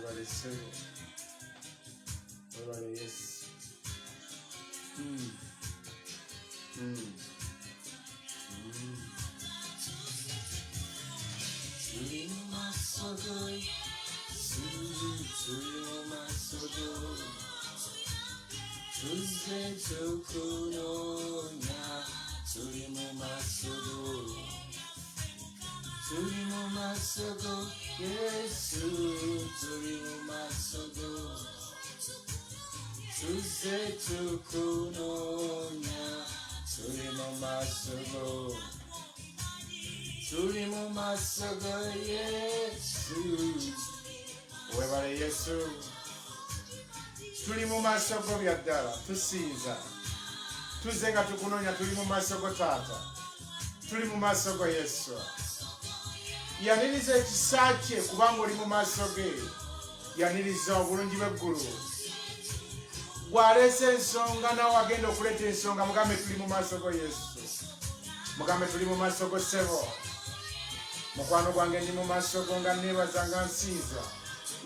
Webale sebo. Webale yes. Webale Yesu. Tuli mu masoko byaddala tusinza. Tuzenga tukunonya tuli mu masoko Taata. Tuli mu masoko Yesu. Yaniriza ekisa kye kubanga oli mu maaso ge. Yaniriza obulungi bw'eggulu. Gwalese ensonga nawe agenda okuleeta ensonga mugambe tuli mu maaso go Yesu. Mugambe tuli mu maaso go ssebo. Mukwano gwange ndi mu maaso go nga neebaza nga nsinza.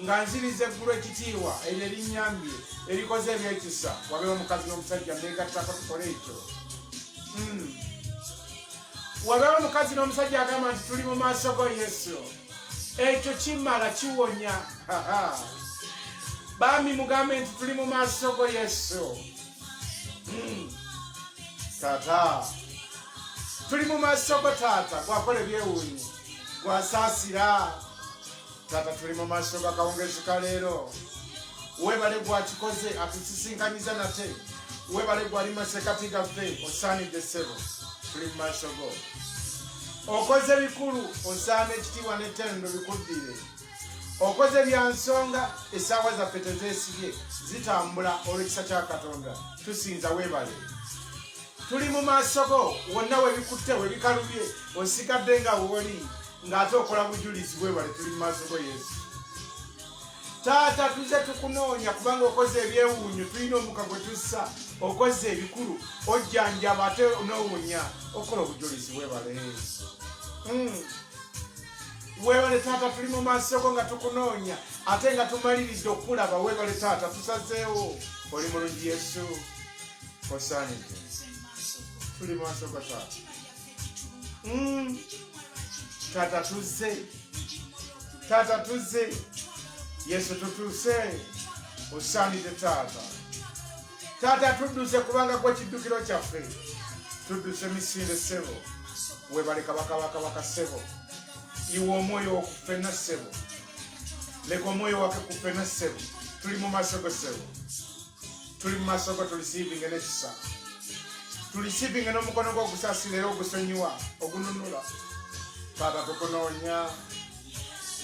Nga nziriza eggulu ekitiibwa eryo erinnyambye erikoze ebyekisa wabeewo omukazi n'omusajja nneegattako tukole ekyo. Wabeewo omukazi n'omusajja agamba nti tuli mu maaso go Yesu. Ekyo kimala kiwonya. Bami mugambe nti tuli mu maaso go Yesu. Taata tuli mu maaso go Taata gwakola ebyewuunyo gwasaasira. Taata tuli mu maaso go akawungeezi ka leero. Webale gwakikoze atusisinkanyiza nate. Webale gwali masekati gaffe osaanidde ssebo. Tuli mu maaso go. Okoze bikulu osaana ekitiibwa n'ettendo bikuddire. Okoze bya nsonga essaawa zaffe tezeesibye zitambula olw'ekisa kya Katonda. Tusinza webale. Tuli mu maaso go wonna webikutte webikalubye osigadde nga woli ng'ate okola bujulizi webale. Tuli mu maaso go Yesu. Taata tuze tukunoonya kubanga okoze ebyewuunyo tulina omuka gwe tussa. Okoze ebikulu ojjanjaba ate n'owunya okola obujulizi webale. Webale Taata tuli mu maaso go nga tukunoonya ate nga tumaliridde okulaba. Webale Taata tusazeewo oli mulungi Yesu osaanidde. Tuli mu maaso go Taata. Taata tuzze. Taata tuzze. Yesu tutuuse osaanidde Taata. Taata tudduse kubanga gwe kiddukiro kyaffe. Tudduse misinde ssebo. Webale kabaka ssebo. Iwe omwoyo okufena ssebo. Leka omwoyo wake kufena ssebo. Tuli mu maaso go ssebo. Tuli mu maaso go tulisiivinge n'ekisa. Tulisiivinge n'omukono gwo ogusaasira era ogusonyiwa ogununula. Taata tukunoonya.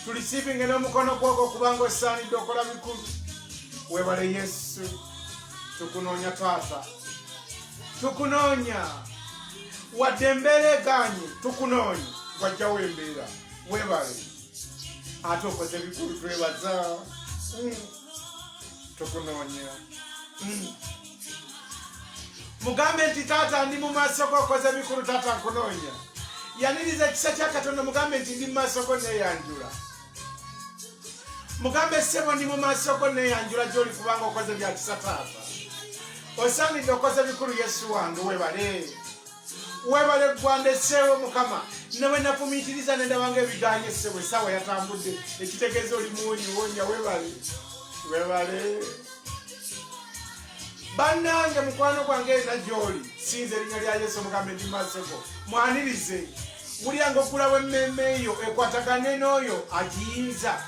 Tulisiivinge n'omukono gwo kubanga osaanidde okola bikulu. Webale Yesu. Tukunoonya Taata. Tukunoonya. Wadde embeera egaanye tukunoonya. Wajjawo embeera. Webale. Ate okoze bikulu twebaza. Tukunoonya. Mugambe nti Taata ndi mu maaso go okoze bikulu Taata nkunoonya. Yaniriza ekisa kya Katonda mugambe nti ndi mu maaso go neeyanjula. Mugambe ssebo ndi mu maaso go neeyanjula gy'oli kubanga okoze bya kisa Taata. Osaanidde okoze bikulu Yesu wange webale. Webale gwandeseewo Mukama. Nawe nafumiitiriza nendabanga ebiganye ssebo essaawa yatambudde. Ekitegeeza oli muwonyiwonya webale. Webale. Bannange mukwano gwange era gy'oli. Sinza erinnya lya Yesu mugambe ndi maaso go. Mwanirize. Mulyanga okulawo emmeeme eyo ekwatagane n'oyo agiyinza,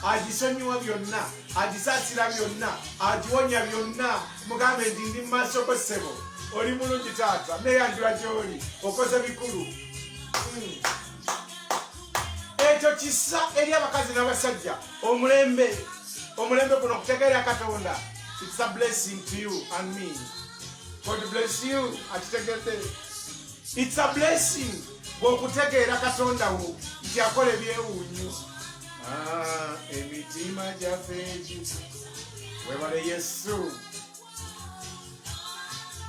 agisonyiwa byonna, agisaasira byonna, agiwonya byonna. Mugambe nti ndi mu maaso go ssebo. Oli mulungi Taata, neeyanjula gy'oli, okoze bikulu. Ekyo kisa eri abakazi n'abasajja. Omulembe guno okutegeera Katonda. It's a blessing to you and me. God bless you. Atitegedde. It's a blessing. Bw'okutegeera Katonda wo nti akola ebyewuunyo. Emitima gyaffe webale Yesu.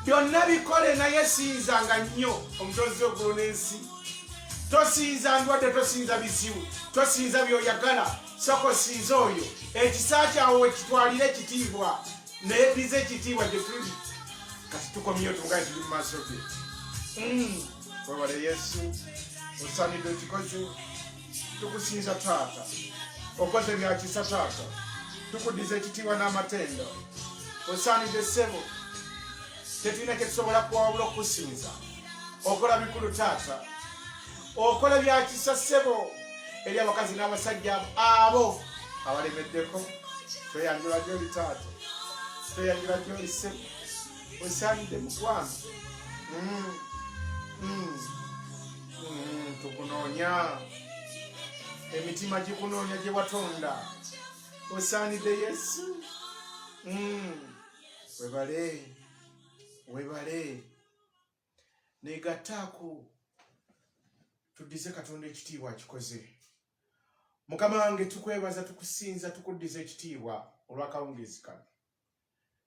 Byonna bikole naye sinzanga nnyo omutonzi w'eggulu n'ensi. tosinza ndwadde, tosinza bisibu, tosinza byoyagala, soko sinza oyo ekisa kyawe wekitwalire ekitiibwa needize ekitiibwa gye tuli kati tukomyeyo tungaye tuli mu maaso ge. Webale Yesu, osaanidde okikoze, tukusinza Taata, okoze byakisa Taata, tukuddiza ekitiibwa n'amatendo, osaanidde ssebo, tetulina kyetusobola kuwabula okukusinza, okola bikulu Taata, okola byakisa ssebo eri abakazi n'abasajja abo abalemeddeko, tweyanjula gy'oli Taata, tweyanjula gy'oli ssebo, osaanidde mukwano. Tukunoonya, emitima gikunoonya gye watonda, osaanidde Yesu. Webale, webale, neegattaako tuddize Katonda ekitiibwa akikoze. Mukama wange tukwebaza, tukusinza, tukuddiza ekitiibwa olw'akawungeezi kano.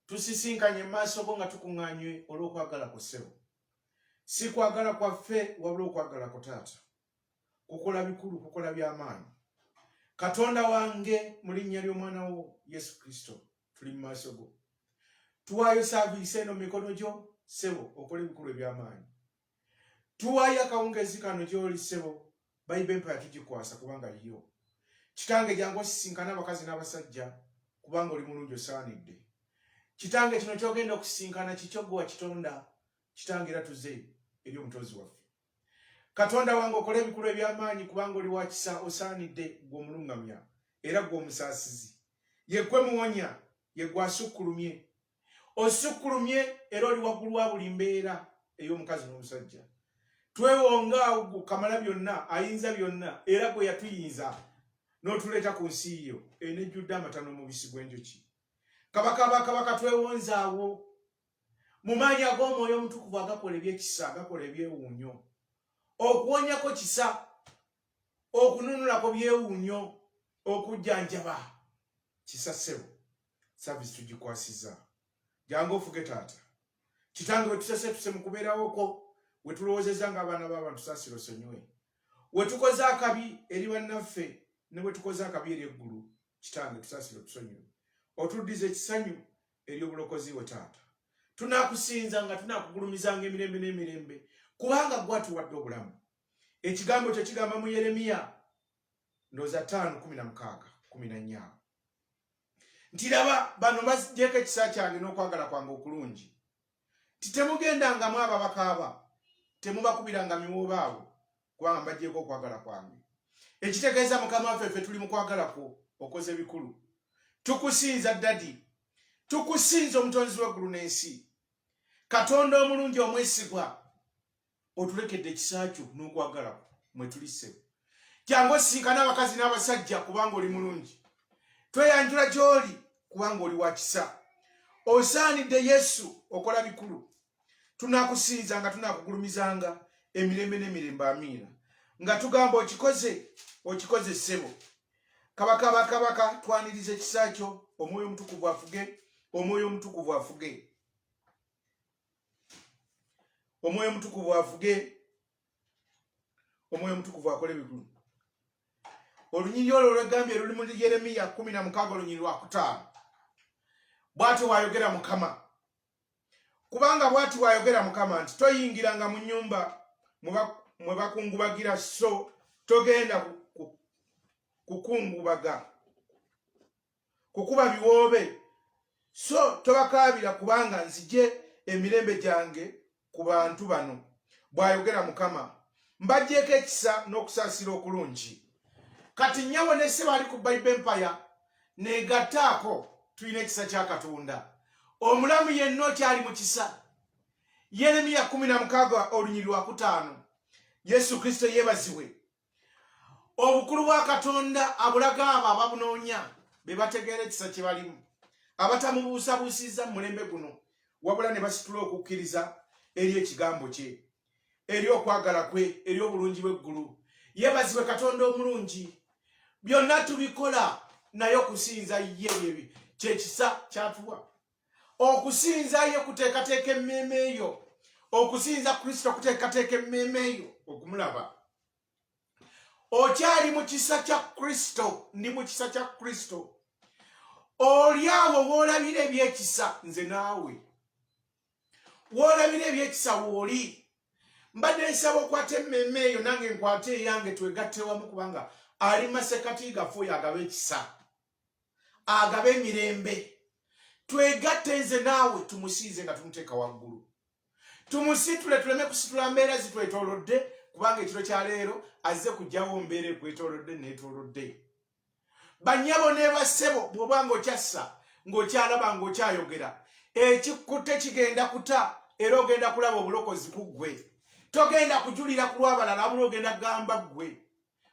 Tusisinkanye mu maaso go nga tukuŋŋaanywe olw'okwagala ku ssebo. Si kwagala kwaffe wabula okwagala ku Taata. Kukola bikulu, kukola by'amaanyi. Katonda wange, mu linnya ly'omwana wo Yesu Kristo, tuli mu maaso go. Tuwaayo saaviisi eno mu mikono gyo, ssebo, okole ebikulu eby'amaanyi. Tuwaayo akawungeezi kano gy'oli ssebo, Bayiba Empire tugikwasa kubanga yiyo. Kitange jangu osisinkana abakazi n'abasajja kubanga oli mulungi osaanidde. Kitange kino kyogenda okusisinkana kikyo gwe wakitonda, kitange era tuze eri omutozi waffe. Katonda wange okole ebikulu eby'amaanyi kubanga oli wakisa, osaanidde, gwe omulungamya era gwe omusaasizi. Ye gwe muwonya, ye gwe asukkulumye. Osukkulumye era oli waggulu wa buli mbeera ey'omukazi n'omusajja. Twewonga awo Kamala byonna, ayinza byonna, era gwe yatuyinza n'otuleeta ku nsi yo enejjudde amata n'omubisi gw'enjuki. Kabaka bakabaka twewonza awo mu maanyi ag'Omwoyo Omutukuvu agakola ebyekisa, agakola ebyewuunyo, okuwonyako kisa, okununulako byewuunyo, okujjanjaba kisa ssebo. Saavisi tugikwasiza. Jangu ofuge Taata. Kitange wetusese mu kubeerawo kwo, wetulowoozezza ng'abaana b'abantu saasira osonyiwe. Wetukoze akabi eri bannaffe ne wetukoze akabi eri eggulu, Kitange tusaasira otusonyiwe. Otuddiza ekisanyu eri obulokozi we Taata. Tunaakusinza nga tunaakugulumizanga emirembe n'emirembe kubanga gwe atuwadde obulamu. Ekigambo kyo kigamba mu Yeremiya ndowooza 5:16 nti laba bano baggyeeko ekisa kyange n'okwagala kwange okulungi. Titemugendangamu ababakaaba, temubakubiranga miwoobaabo kubanga mbaggyeeko okwagala kwange. Ekitegeeza Mukama waffe ffe tuli mu kwagala kwo, okoze bikulu. Tukusinza Dadi, tukusinza omutonzi w'eggulu n'ensi. Katonda omulungi omwesigwa, otulekedde ekisa kyo n'okwagala kwo mwe tuli ssebo. Jangu osisinkane abakazi n'abasajja kubanga oli mulungi. Tweyanjula gy'oli kubanga oli wa kisa. Osaanidde Yesu, okola bikulu. Tunaakusinza nga tunaakugulumizanga emirembe n'emirembe, amiina. Nga tugamba okikoze, okikoze ssebo. Kabaka bakabaka twaniriza ekisa kyo, Omwoyo Omutukuvu afuge, Omwoyo Omutukuvu afuge. Omwoyo Omutukuvu afuge, Omwoyo Omutukuvu akole bikulu. Olunyiriri olwo lwegambye luli mu Yeremiya 16 olunyiriri lwa 5. Bw'atyo bw'ayogera Mukama. Kubanga bw'atyo bw'ayogera Mukama nti toyingiranga mu nnyumba mwe bakungubagira, so togenda kukungubaga, kukuba biwoobe, so tobakaabira kubanga nzije emirembe gyange ku bantu bano, bw'ayogera Mukama. Mbaggyeeko ekisa n'okusaasira okulungi. Kati nnyawo ne ssebo ali ku Bayiba Empire neegattaako, tulina ekisa kya Katonda. Omulamu yenna okyali mu kisa. Yeremiya 16 olunyiriri lwa 5. Yesu Kristo yeebazibwe. Obukulu bwa Katonda abulaga abo ababunoonya be bategeera ekisa kye balimu, abatamubuusabuusiza mu mulembe guno, wabula ne basitula okukkiriza eri ekigambo kye, eri okwagala kwe, eri obulungi bw'eggulu. Yeebazibwe Katonda omulungi. Byonna tubikola naye okusinza ye kyekisa kyatuwa. Okusinza ye kuteekateeka emmeeme eyo, okusinza Kristo kuteekateeka emmeeme eyo, okumulaba. okyali mu kisa kya Kristo, ndi mu kisa kya Kristo. Oli awo w'olabira ebyekisa, nze naawe w'olabira ebyekisa w'oli. Mbadde nsaba okwata emmemme eyo nange nkwate eyange twegatte wamu, kubanga ali masekati gaffe oyo agaba ekisa, agaba emirembe. Twegatte nze naawe tumusiize nga tumuteeka waggulu, tumusitule, tuleme kusitula mbeera zitwetoolodde, kubanga ekiro kya leero azze kujjawo mbeera ekwetoolodde neetoolodde. Bannyabo ne bassebo, bw'oba ng'okyassa, ng'okyalaba, ng'okyayogera, ekikutte kigenda kuta, era ogenda kulaba obulokozi ku ggwe. Togenda kujulira ku lw'abalala, abula ogenda kugamba ggwe.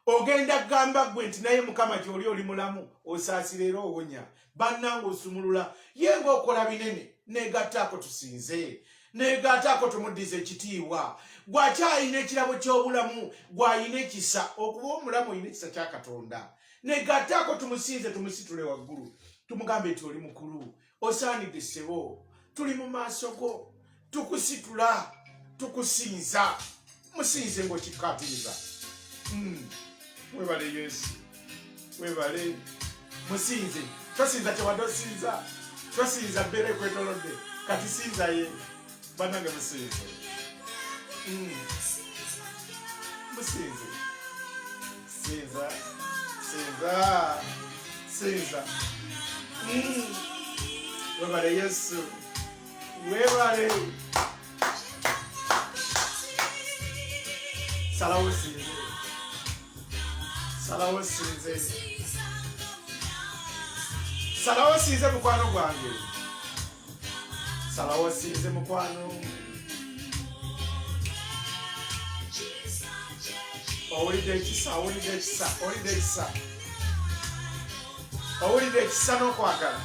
Ogenda kugamba ggwe nti naye Mukama gy'oli oli mulamu, osaasira era owonya. Bannange osumulula, ye ng'okola binene, neegattaako tusinze, neegattaako tumuddize ekitiibwa. Gw'akyalina ekirabo ky'obulamu, gw'alina ekisa, okuba omulamu olina ekisa kya Katonda. Neegattaako tumusinze, tumusitule waggulu, tumugambe nti oli mukulu, osaanidde ssebo, tuli mu maaso go, tukusitula, tukusinza. Musinze ng'okikkaatiriza. Webale Yesu, webale. Musinze, tosinza kyewadde osinza, tosinza mbeera ekwetoolodde, kati sinza ye. Bannange musinze. Musinze. Sinza, sinza, sinza. Webale Yesu, webale. Salawo sinze. Salawo sinze. Salawo sinze mukwano gwange. Salawo sinze mukwano. Owulidde ekisa, owulidde ekisa, owulidde ekisa. Owulidde ekisa n'okwagala.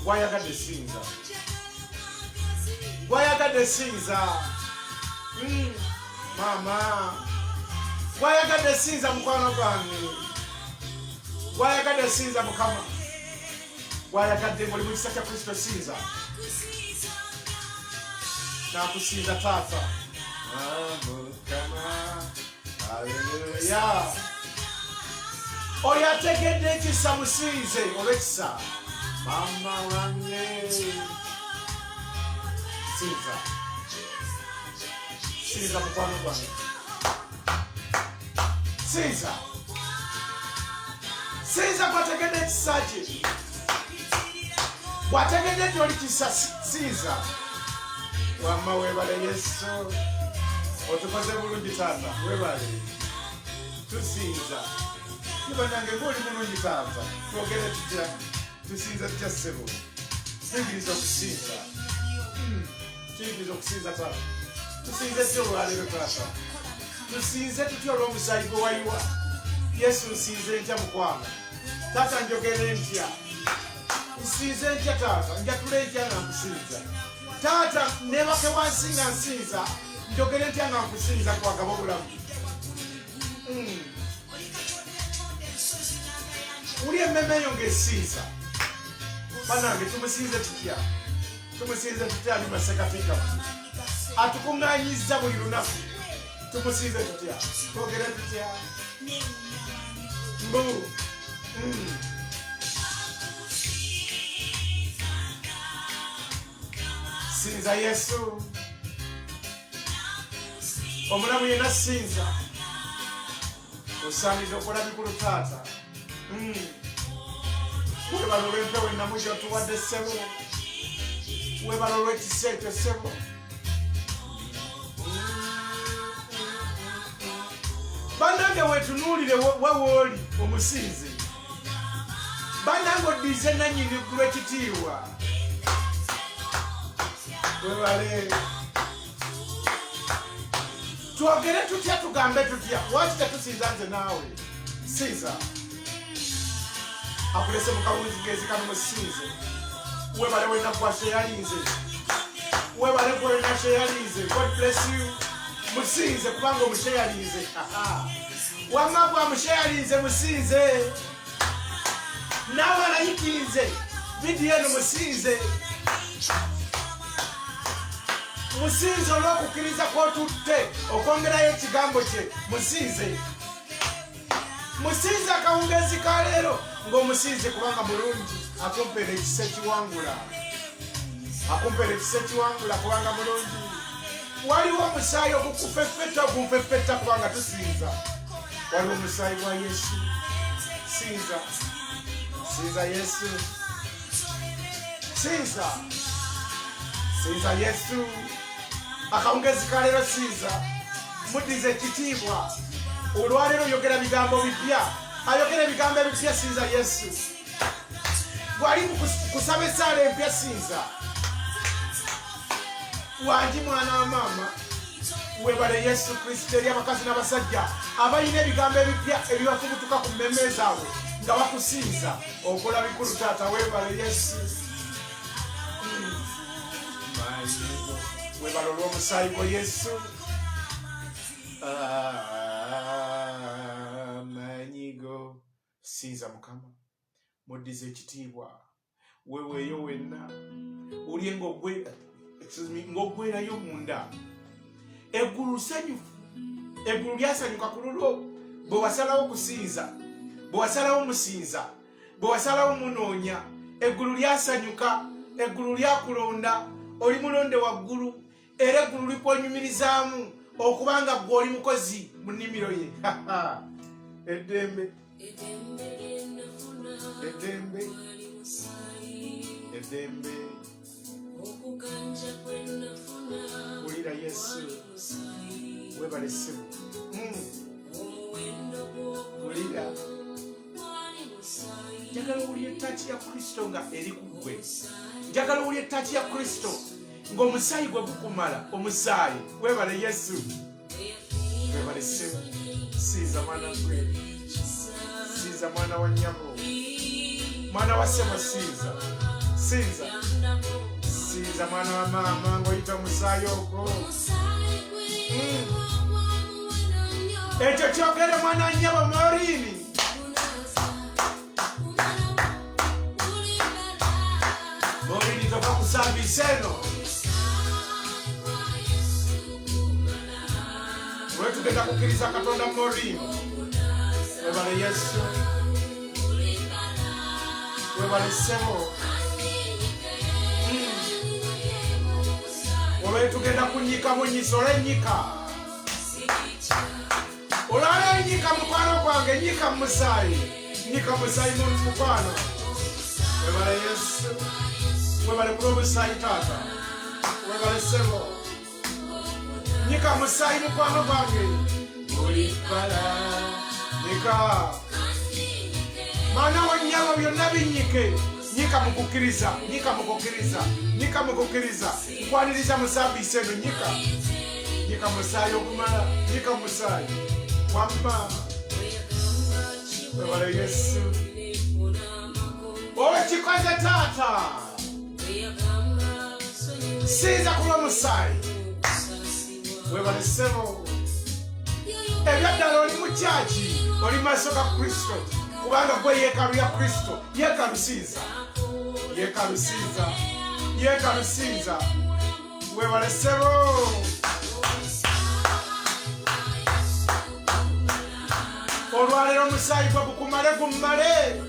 Gwayagadde sinza. Gwayagadde sinza. Mama. Gwayagadde sinza mukwano gwange. Gwayagadde sinza Mukama. Gwayagadde ng'oli mu kisa kya Kristo sinza. Nakusinza Taata. Mukama. Haleluya. Oyo ategedde ekisa musinze olw'ekisa. Mama wange. Sinza. Sinza mukwano gwange. Sinza. Sinza gwategedde ekisa kye. Gwategedde nti oli kisa sinza. Wamma webale Yesu. Otukoze bulungi Taata, webale. Tusinza. Bannange ng'oli mulungi Taata. Twogere tutya. Tusinza tutya ssebo. Tuyigiriza okusinza. Tuyigiriza okusinza Taata. Tusinze tutya olwaleero Taata. Tusinze tutya olw'omusaayi gwe wayiwa. Yesu nsinze ntya mukwano. Taata njogere ntya. Nsinze ntya Taata. Njatule ntya nga nkusinza. Taata neebake wansi nga nsinza. Njogere ntya nga nkusinza kwagaba obulamu. Uli emmeme eyo ng'esinza. Bannange tumusinze tutya. Tumusinze tutya ali masekati gaffe. Atukuŋŋaanyizza buli lunaku. Tumusinze tutya. Twogere tutya. Mbu. Sinza Yesu. Omulamu yenna sinza. Osaanidde okola bikulu Taata. Webala olw'empewo ennamu gy'otuwadde ssebo. Webala olw'ekisa ekyo ssebo. Bannange wetunuulire wewooli omusinzi. Bannange oddize nannyini ggulu ekitiibwa. Webale. Twogere tutya tugambe tutya. Lwaki tetusinza nze naawe? Sinza. Akulese mu kawunzi gezikano musinze. Webale wenna gwashe yalinze. Webale gwenna she yalinze. God bless you. Musinze kubanga omushe yalinze. Wamma gwa mushe yalinze musinze. Nawe alayikirize. Vidiyo eno musinze. Musinze olw'okukkiriza kw'otutte okwongerayo ekigambo kye. Musinze. Musinze akawungezi ka leero ng'omusinze kubanga mulungi akumpeera ekisa ekiwangula. Akumpeera ekisa ekiwangula kubanga mulungi. Waliwo omusaayi ogukufeffetta ogunfeffetta kubanga tusinza. Waliwo omusaayi gwa Yesu. Sinza. Sinza Yesu. Sinza. Sinza Yesu. Akawungezi ka leero sinza. Muddize ekitiibwa. Olwaleero yogera bigambo bipya. Ayogera ebigambo ebipya sinza Yesu. Gwali kusaba essaala empya sinza. Wangi mwana wa maama. Webale Yesu Kristo eri abakazi n'abasajja abalina ebigambo ebipya ebibafubutuka ku mmeme zaabwe nga bakusinza okola bikulu taata. Webale Yesu. Webale olw'omusaayi gwa Yesu. Amanyigo. Sinza Mukama. Muddize ekitiibwa. Weweeyo wenna. Olye ng'oggwerayo munda. Eggulu lusanyufu. Eggulu lyasanyuka ku lulwo. Bwe wasalawo kusinza. Bwe wasalawo musinza. Bwe wasalawo munoonya. Eggulu lyasanyuka. Eggulu lyakulonda. Oli mulonde waggulu. Era eggulu likwonyumirizaamu okubanga ggwe oli mukozi mu nnimiro ye. Eddembe. Eddembe. Eddembe. Wulira Yesu. Webale ssebo. Wulira. Njagala owulire ettaaki ya Kristo nga eri ku ggwe. Njagala owulire ettaaki ya Kristo ng'omusaayi gwe gukumala. Omusaayi. Webale Yesu. Webale ssebo. Sinza mwana gwe. Sinza mwana wa nnyabo. Mwana wa ssebo sinza. Sinza. Sinza mwana wa maama ng'oyita omusaayi ogwo. Ekyo kyogere mwana wa nnyabo Morini. Morini toka ku saavisi eno. Lwe tugenda kukkiriza Katonda Morini. Webale Yesu. Webale ssebo. Olwe tugenda kunyika bunyisa olw'ennyika. Olwaleero nnyika mukwano gwange, nnyika musaayi. Nnyika musaayi mu mukwano. Webale Yesu. Webale ku lw'omusaayi taata. Webale ssebo. Nnyika musaayi mukwano gwange. Olipala. Nnyika. Mwana wa nnyabo byonna binnyike. Nyika mukukkiriza. Nyika mukukkiriza. Nyika mukukkiriza. Nkwaniriza mu saavisi eno nyika. Nyika musaayi ogumala. Nyika musaayi. Wamma. Webale Yesu. Owekikoze taata. Sinza ku lw'omusaayi. Webale ssebo. Ebyaddala oli mu kyaki. Oli maaso ga Kristo. Kubanga gwe yeekaalu ya Kristo. Yeekaalu sinza. Yeekaalu sinza. Yeekaalu sinza. Webale ssebo. Olwaleero omusaayi gwe gukumale gummale.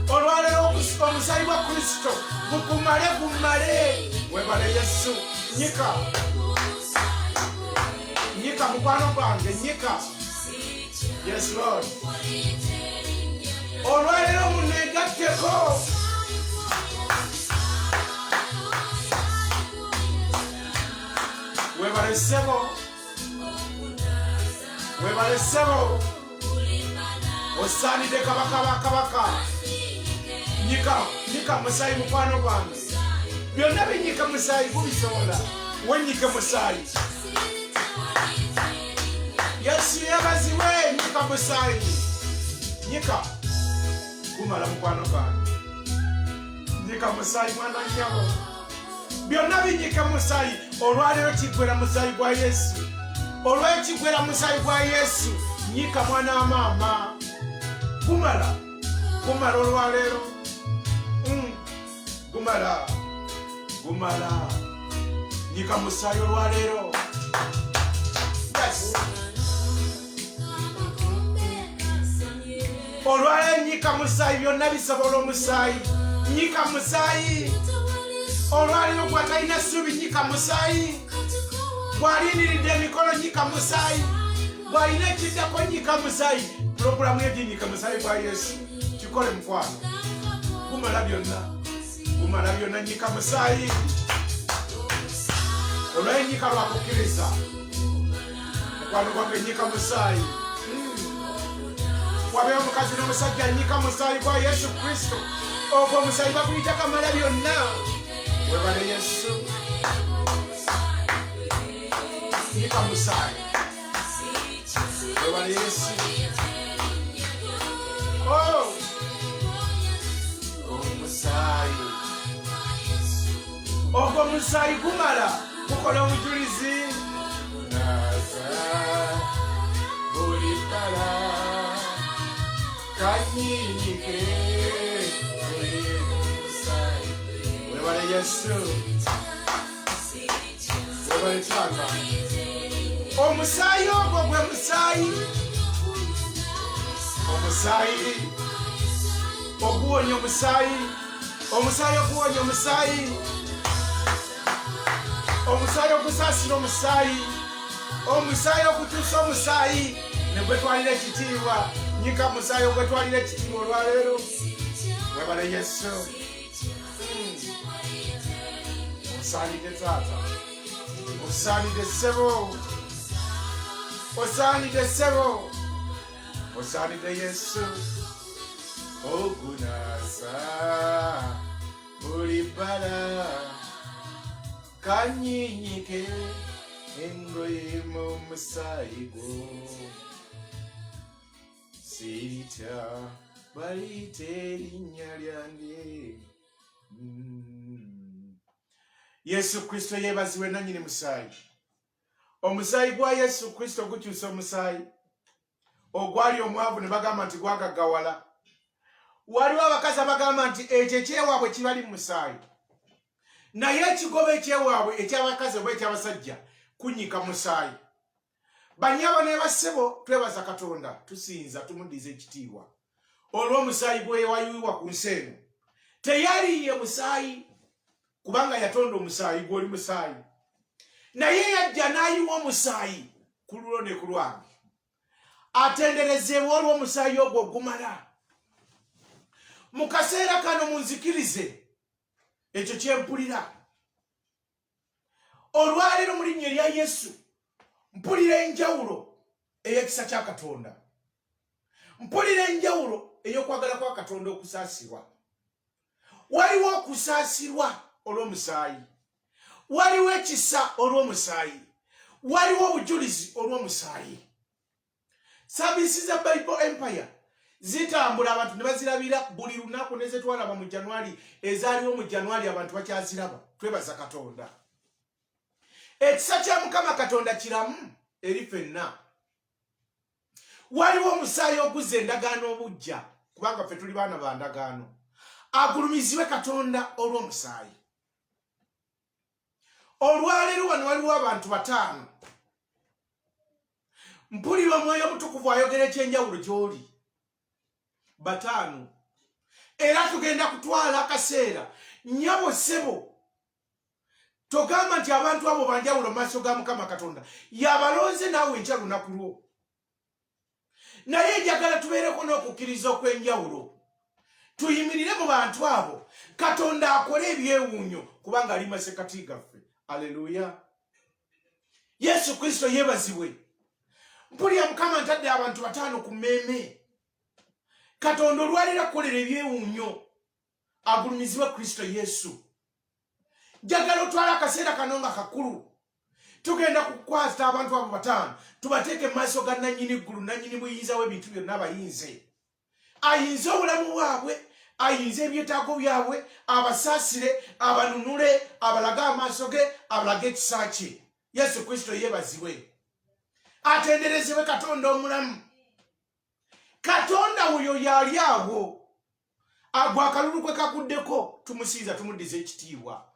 Olwaleero omusaayi gwa Kristo gukumale gummale. Webale Yesu. Nyika. Nyika mukwano gwange. Nyika. Yes Lord. Olwaleero muneegatteko. Webale ssebo. Webale ssebo. Osaanidde kabaka ba kabaka. Nyika musaayi mukwano gwange. Byonna binyika musaayi gubisobola. Wennyike musaayi. Yesu yebaziwe. Nyika musaayi. Nyika. Gumala mukwano gwange. Nyika musaayi mwana nnyabo. Byonna binyika musaayi. Olwaleero kiggwera musaayi gwa Yesu. Olwaleero kiggwera musaayi gwa Yesu. Nyika mwana wa maama. Gumala. Gumala olwaleero. Gumala. Gumala. Nyika musaayi olwaleero. Yes. olwale nyika musayi byonna bisobola omusayi nyika musayi olwaliro gwatalina ssuubi nyika musayi bw'aliniridde emikono nyika musayi bw'alina ekiddako nyika musayi pulogulamu y'eby'nyika musayi gwa yesu kikole mukwano gumala byonna nyika musayi olwaye nyika lwakukkiriza mukwano gwange nyika musayi wabeho omukazi n'omusajja nyika musayi gwa yesu kristo ogwo omusayi baguyita kamala byonna webale yesu nyika musayi webale yesu omusayi ogwo omusayi gumala gukola obujulizi buli bbala kanyinyike webale yesu webale tata omusayi ogwo gwe musayi omusayi oguwonya omusayi omusayi oguwonya omusayi omusayi ogusaasira omusayi omusayi ogutuusa omusayi negwetwalira ekitiibwa nyika musayi ogwetwalira ekitiibwa olwaleero webale yesu osaanidde taata osaanidde ssebo osaanidde ssebo osaanidde yesu ogunaasa buli bbala kanyinyike engoye mu musaayi gwo sitya baliyita erinnya lyange yesu kristo yeebazibwe nannyini musaayi omusaayi gwa yesu kristo gukyusa omusaayi ogwali omwavu ne bagamba nti gwagaggawala waliwo abakazi abagamba nti ekyo ekyewaabwe kibali mu musaayi naye ekigoba ekyewaabwe ekyabakazi oba ekyabasajja kunyika musaayi banyabo ne bassebo twebaza katonda tusinza tumuddiza ekitiibwa olw'omusaayi gwe wayiwa ku nsi eno teyaliye musaayi kubanga yatonda omusaayi gw'oli musaayi naye yajja n'ayiwa omusaayi ku lulo ne ku lwange atenderezebwa olw'omusaayi ogwo gumala mu kaseera kano munzikirize ekyo kyempulira olwaleero mu linnya erya yesu mpulira enjawulo ey'ekisa kya katonda mpulira enjawulo ey'okwagala kwa katonda okusaasirwa waliwo okusaasirwa olw'omusaayi waliwo ekisa olw'omusaayi waliwo obujulizi olw'omusaayi sabiisi za bible empire zitambula abantu ne bazirabira buli lunaku ne ze twalaba mu januari ezaaliwo mu januari abantu bakyaziraba twebaza katonda ekisa kya mukama katonda kiramu eri ffenna waliwo omusaayi oguzza endagaano obujja kubanga ffe tuli baana ba ndagaano agulumizibwe katonda olw'omusaayi olwaleero wano waliwo abantu 5 mpulira omwoyo omutukuvu ayogera ekyenjawulo gy'oli 5 era tugenda kutwala akaseera nnyabo ssebo togamba nti abantu abo banjawulo mu maaso ga mukama katonda yabalonze naawe enkya lunaku lwo naye njagala tubeereko n'okukkiriza okw'enjawulo tuyimirire mu bantu abo katonda akole ebyewuunyo kubanga ali masekati gaffe aleluya yesu kristo yeebazibwe mpulira mukama ntadde abantu 5 ku mmeeme katonda olwalira kukolera ebyewuunyo agulumizibwa kristo yesu njagala otwala akaseera kano nga kakulu tugenda kukwata abantu abo 5 tubateeke mu maaso ga nannyini ggulu nannyini buyinza w'ebintu byonna abayinze ayinze obulamu bwabwe ayinze ebyetaago byabwe abasaasire abanunule abalage amaaso ge abalage ekisa kye yesu kristo yeebazibwe atenderezebwe katonda omulamu katonda oyo yali awo agwa akalulu kwe kakuddeko tumusinza tumuddiza ekitiibwa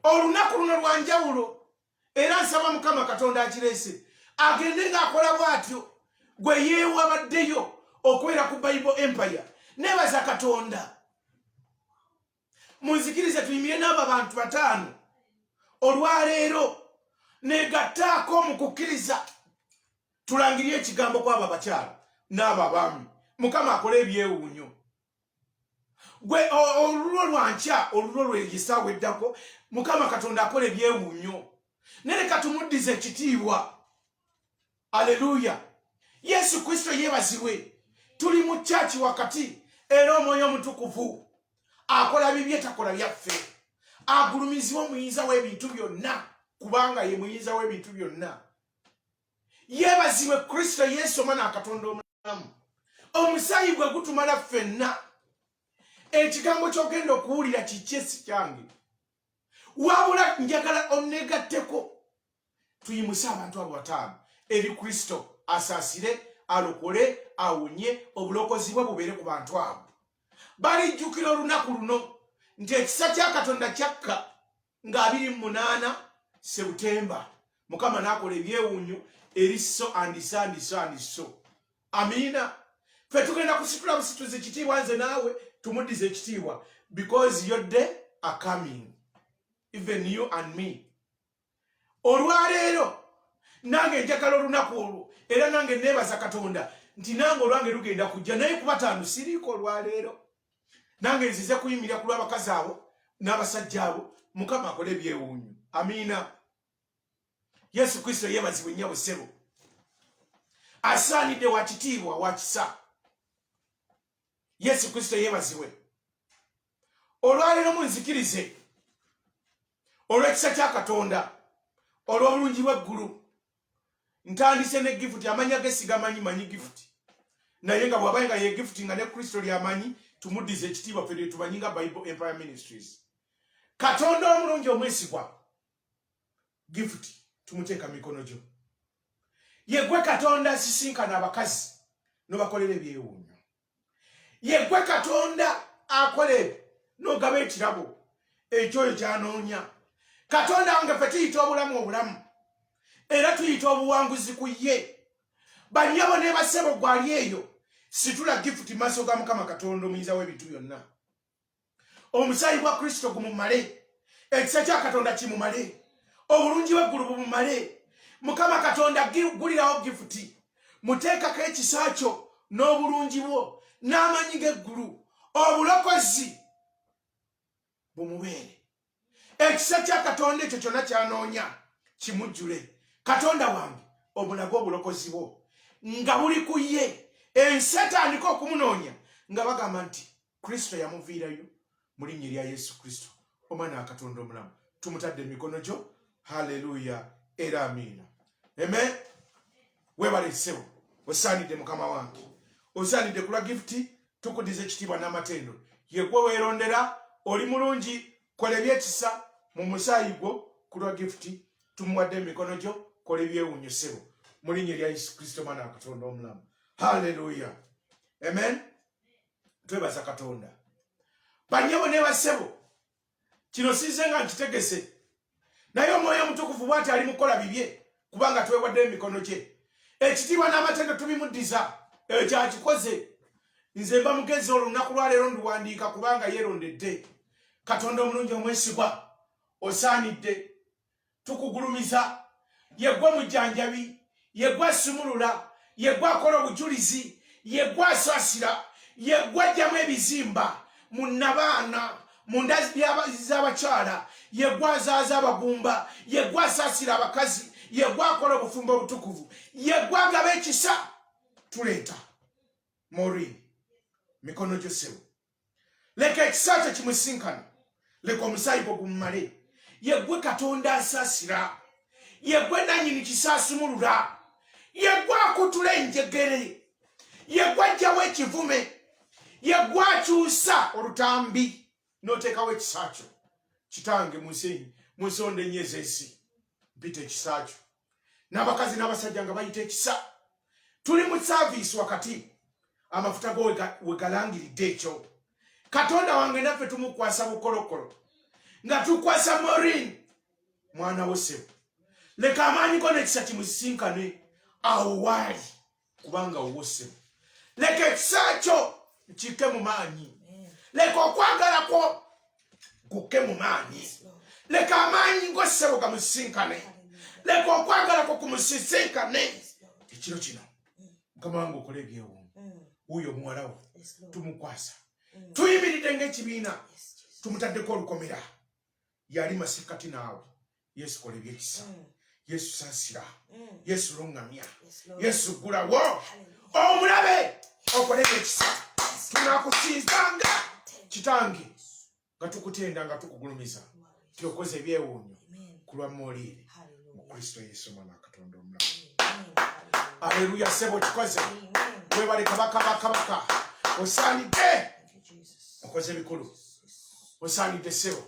olunaku luno lwa njawulo era nsaba mukama katonda akireese agende ng'akola bw'atyo gwe yeewabaddeyo okwera ku Bible Empire nebaza Katonda munzikirize tuyimire n'abo abantu 5 olwaleero negattaako mu kukkiriza tulangirire ekigambo kwabo abakyala n'abo abaami Mukama akole ebyewuunyo gwe olulo lwankya olulo lwegisaawe eddako Mukama Katonda akole ebyewuunyo nereka tumuddize ekitiibwa Aleluya Yesu Kristo yeebazibwe tuli mu church wakati era Omwoyo Omutukuvu akola bibye takola byaffe agulumizibwa omuyinza w'ebintu byonna kubanga ye muyinza w'ebintu byonna yeebazibwe Kristo Yesu Omwana Katonda omulamu omusaayi gwe gutumala ffenna ekigambo ky'ogenda okuwulira kikyesi kyange wabula njagala onegatteko tuyimuse abantu abo 5 eri Kristo asaasire alokole awunye obulokozi bwe bubeere ku bantu abo balijjukira olunaku luno nti ekisa kya Katonda kyakka nga 28 Septemba Mukama n'akola ebyewuunyo eri so andiso amina ffe tugenda kusitula busituzi ekitiibwa nze naawe tumuddize ekitiibwa because your day are coming even you and me olwaleero nange njagala olunaku olwo era nange neebaza Katonda nti nange olwange lugenda kujja naye ku 5 siriiko olwaleero nange nzize kuyimirira ku lw'abakazi abo n'abasajja abo Mukama akole ebyewuunyo amiina Yesu Kristo yeebazibwe nnyabo ssebo asaanidde wa kitiibwa wa kisa Yesu Kristo yeebazibwe olwaleero munzikirize olw'ekisa kya Katonda olw'obulungi bw'eggulu ntandise ne gift amanya gesigamanyi manyi gift naye nga bw'abaye nga ye gift nga ne Kristo lyamanyi tumuddize ekitiibwa ffe tumanyi nga Bible Empire Ministries Katonda omulungi omwesigwa gift tumuteeka mikono gyo yegwe Katonda asisinkana abakazi nobakolera ebyewuunyo yegwe Katonda akole nogaba ekirabo ekyoyo kyanoonya Katonda wange ffe tuyita obulamu era tuyita obuwanguzi ku ye banyabo ne basebo gwali eyo situla gift maaso ga Mukama Katonda omuyinza w'ebintu byonna omusaayi gwa Kristo gumumale ekisa kya Katonda kimumale obulungi bw'eggulu bumumale Mukama Katonda gulirawo gift muteekako ekisa kyo n'obulungi bwo n'amanyi g'eggulu obulokozi bumubeere ekisa kya Katonda ekyo kyonna kyanoonya kimujjule Katonda wange obulago obulokozi bwo nga buli ku ye ensi etandika okumunoonya nga bagamba nti Kristo yamuviirayo mu linnya lya Yesu Kristo Omwana wa Katonda omulamu tumutadde emikono gyo haleluya era amiina amen webale ssebo osaanidde Mukama wange osaanidde kula gift tukuddiza ekitiibwa n'amatendo yegwe weerondera oli mulungi kola ebyekisa mu musaayi gwo kulwa gift tumuwadde emikono gyo kola ebyewuunyo ssebo mu linnya lya Yesu Kristo Omwana wa Katonda omulamu haleluya amen twebaza Katonda banyabo ne basebo kino sinze nga nkitegese naye Omwoyo Omutukuvu bw'ati ali mukola bibye kubanga twewadde emikono gye ekitiibwa n'amatendo tubimuddiza ekyakikoze nze mba mugezi olunaku lwaleero nduwandiika kubanga yeerondedde Katonda omulungi omwesigwa osaanidde tukugulumiza yegwe mujjanjabi yegwe asumulula yegwe akola obujulizi yegwe asaasira yegwe ajjamu ebizimba mu nnabaana mu nda z'abakyala yegwe azaaza abagumba yegwe asaasira abakazi yegwe akola obufumbo obutukuvu yegwe agaba ekisa tuleeta Maureen mikono gyo ssebo leka ekisa kyo kimusinkana leka omusaayi gwo gumumale yegwe Katonda asaasira yegwe nannyini kisa asumulula yegwe akutula enjegere yegwe ajjawo ekivume yegwe akyusa olutambi n'oteekawo ekisa kyo kitange mu nsonda ennya ez'ensi mpita ekisa kyo n'abakazi n'abasajja nga bayita ekisa tuli mu saaviisi wakati amafuta go wegalangiridde ekyo Katonda wange naffe tumukwasa bukolokolo nga tukwasa Maureen mwana wo ssebo leka amaanyi go n'ekisa kimusisinkane awo waali kubanga owwo ssebo leka ekisa kyo kikke mu maanyi leka okwagala kwo kukke mu maanyi leka amaanyi g'ossebo gamusinkane leka okwagala kwo kumusisinkane ekiro kino mukama wange okola ebyewuunyo wuuyo omuwala wo tumukwasa tuyimiridde ng'ekibiina tumutaddeko olukomera yali masikati naawe yesu kola ebyekisa yesu saasira yesu luŋŋamya yesu ggulawo omulabe okola ebyekisa tunakusinzanga kitange nga tukutenda nga tukugulumiza tyokoze ebyewuunyo ku lwa mooliire mu kristo yesu mwana wa katonda omulamu aleluya sebo kikoze webale kabaka bakabaka osaanidde okoze ebikulu osaanidde sebo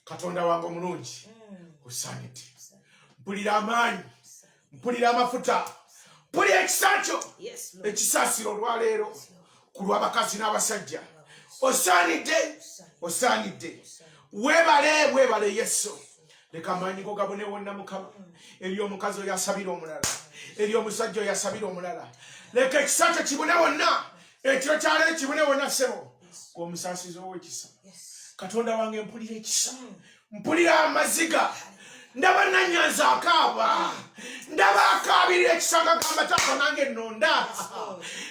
katonda wange omulungi osaanidde mpulira amaanyi mpulira amafuta mpulira ekisa kyo ekisaasiro olwaleero ku lw'abakazi n'abasajja osaanidde webale yesu leka amaanyi go gabone wonna mukama eri omukazi oyo asabira omulala eri omusajja oyo asabira omulala leka ekisa kyo kibone wonna ekiro kyaleero kibone wonna sebo omusaasizi ow'ekisa katonda wange mpulira ekisa mpulira amaziga ndaba Nanyanza akaaba ndaba akaabirira ekisa ngagamba taata nange nnonda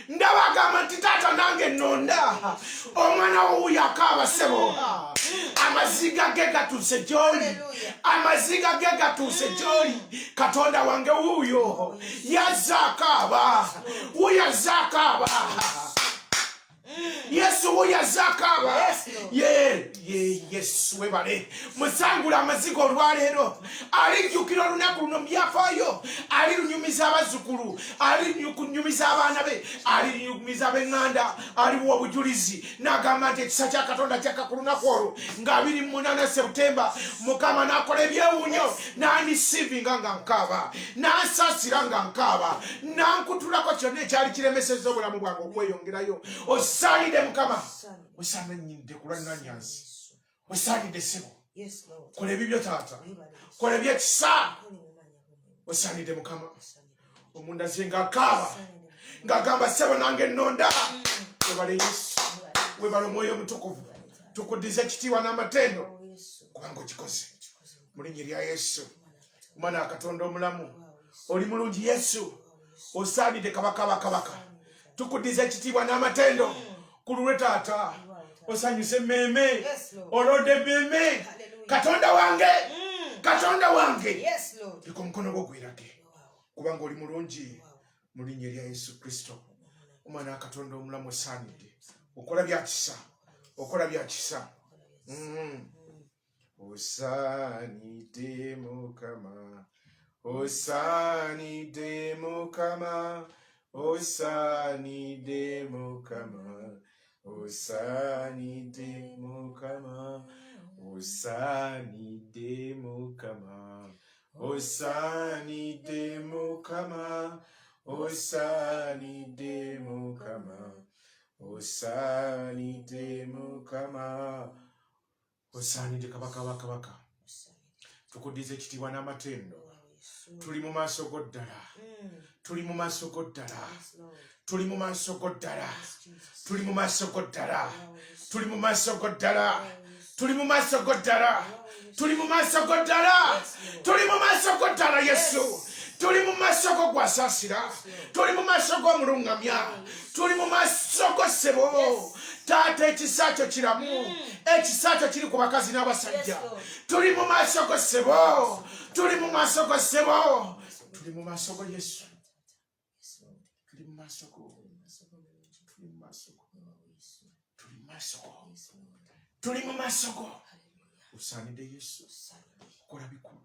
ndaba agamba nti taata nange nnonda omwana wowuyo akaaba sebo amaziga ge gatuuse gy'oli amaziga ge gatuuse gy'oli katonda wange wuuyo yazza akaaba wuyaza akaaba yesu wuyaza akaaba yesu webale musangula amaziga olwaleero alijjukira olunaku luno byafaayo alirunyumiza abazzukulu alinyumiza abaana be alinyumiza ab'eŋŋanda aliwo obujulizi n'agamba nti ekisa kya katonda kyaka ku lunaku olwo nga 28 Septemba mukama n'akola ebyewuunyo n'andisiivinga nga nkaaba n'ansaasira nga nkaaba n'ankutulako kyonna ekyali kiremesezza obulamu bwange okweyongerayo osaanidde mukama osaananyidde ku lwa Nanyanzi osaanidde sebo kola ebibyo taata kola ebyekisa osaanidde mukama omundaze ng'akaaba ng'agamba sebo nange nnonda webale yesu webale omwoyo omutukuvu tukuddiza ekitiibwa n'amatendo kubanga okikoze mu linnya lya yesu omwana wa katonda omulamu oli mulungi yesu osaanidde kabaka bakabaka tukuddiza ekitiibwa n'amatendo ku lulwe taata osanyuse emmeeme olodde emmeeme katonda wange liko omukono gwo gwirage kubanga oli mulungi mu linnya erya yesu kristo omwana wa katonda omulamu osaanidde okola byakisa osaanidde mukama osaanidde mukama osaanidde mukama osaanidde mukama osaanidde mukama osaanidde mukama osaanidde mukama osaanidde mukama osaanidde kabaka bakabaka tukuddiza ekitiibwa n'amatendo tuli mu maaso go ddala tuli mu maaso go ddala tuli mu maaso go ddala tuli mu maaso go ddala tuli mu maaso go ddala tuli mu maaso go ddala tuli mu maaso go ddala tuli mu maaso go ddala yesu tuli mu maaso go gwasaasira tuli mu maaso go omuluŋŋamya tuli mu maaso go ssebo taata ekisa kyo kiramu ekisa kyo kiri ku bakazi n'abasajja tuli mu maaso go ssebo tuli mu maaso go ssebo tuli mu maaso go yesu tuli mu maaso go tuli mu maaso go tuli mu maaso go tuli mu maaso go osaanidde yesu kola bikulu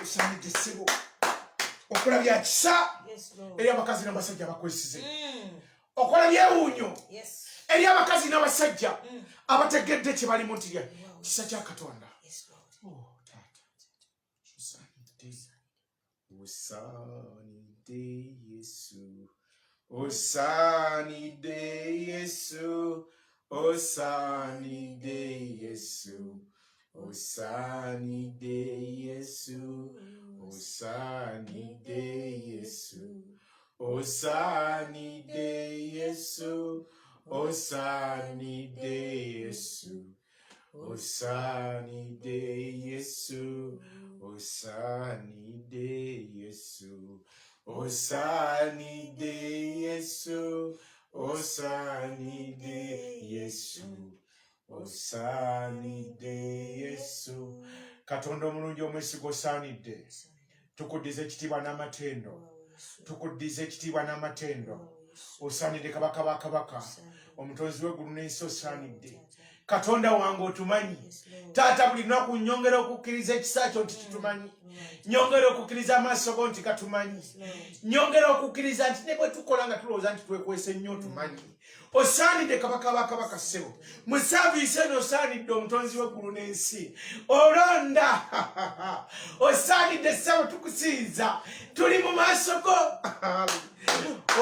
osaanidde ssebo okola byakisa eri abakazi n'abasajja abakwesize okola byewuunyo eri abakazi n'abasajja abategedde kye balimu nti kisa kya katonda osaanidde yesu osaanidde yesu osaanidde yesu osaanidde yesu osaanidde yesu osaanidde Yesu, osaanidde Yesu, osaanidde Yesu, osaanidde Yesu, osaanidde Yesu, osaanidde Yesu, osaanidde Yesu. Katonda omulungi omwesigwa osaanidde. Tukuddiza ekitiibwa n'amatendo. Tukuddiza ekitiibwa n'amatendo. Osaanidde kabaka ba kabaka. Omutonzi w'eggulu n'ensi osaanidde. Katonda wange otumanyi. Taata buli lunaku nnyongera okukkiriza ekisa kyo nti kitumanyi. Nnyongera okukkiriza amaaso go nti gatumanyi. Nnyongera okukkiriza nti ne bwe tukola nga tulowooza nti twekwese nnyo tumanyi. Osaanidde kabaka ba kabaka ssebo. Mu saaviisi eno osaanidde omutonzi w'eggulu n'ensi. Olonda. Osaanidde ssebo tukusinza. Tuli mu maaso go.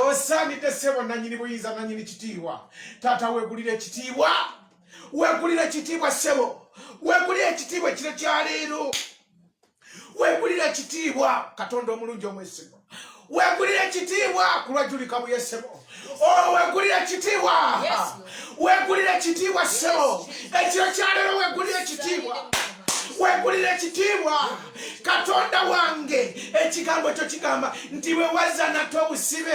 Osaanidde ssebo nannyini buyinza nannyini kitiibwa. Taata weegulira ekitiibwa. Weegulira ekitiibwa ssebo. Weegulira ekitiibwa ekiro kya leero. Weegulira ekitiibwa Katonda omulungi omwesigwa. Weegulira ekitiibwa ku lwajulika buye ssebo. Weegulira ekitiibwa. Weegulira ekitiibwa ssebo. Ekiro kya leero weegulira ekitiibwa. Weegulira ekitiibwa Katonda wange. Ekigambo kyo kigamba nti bwe wazza nate obusibe.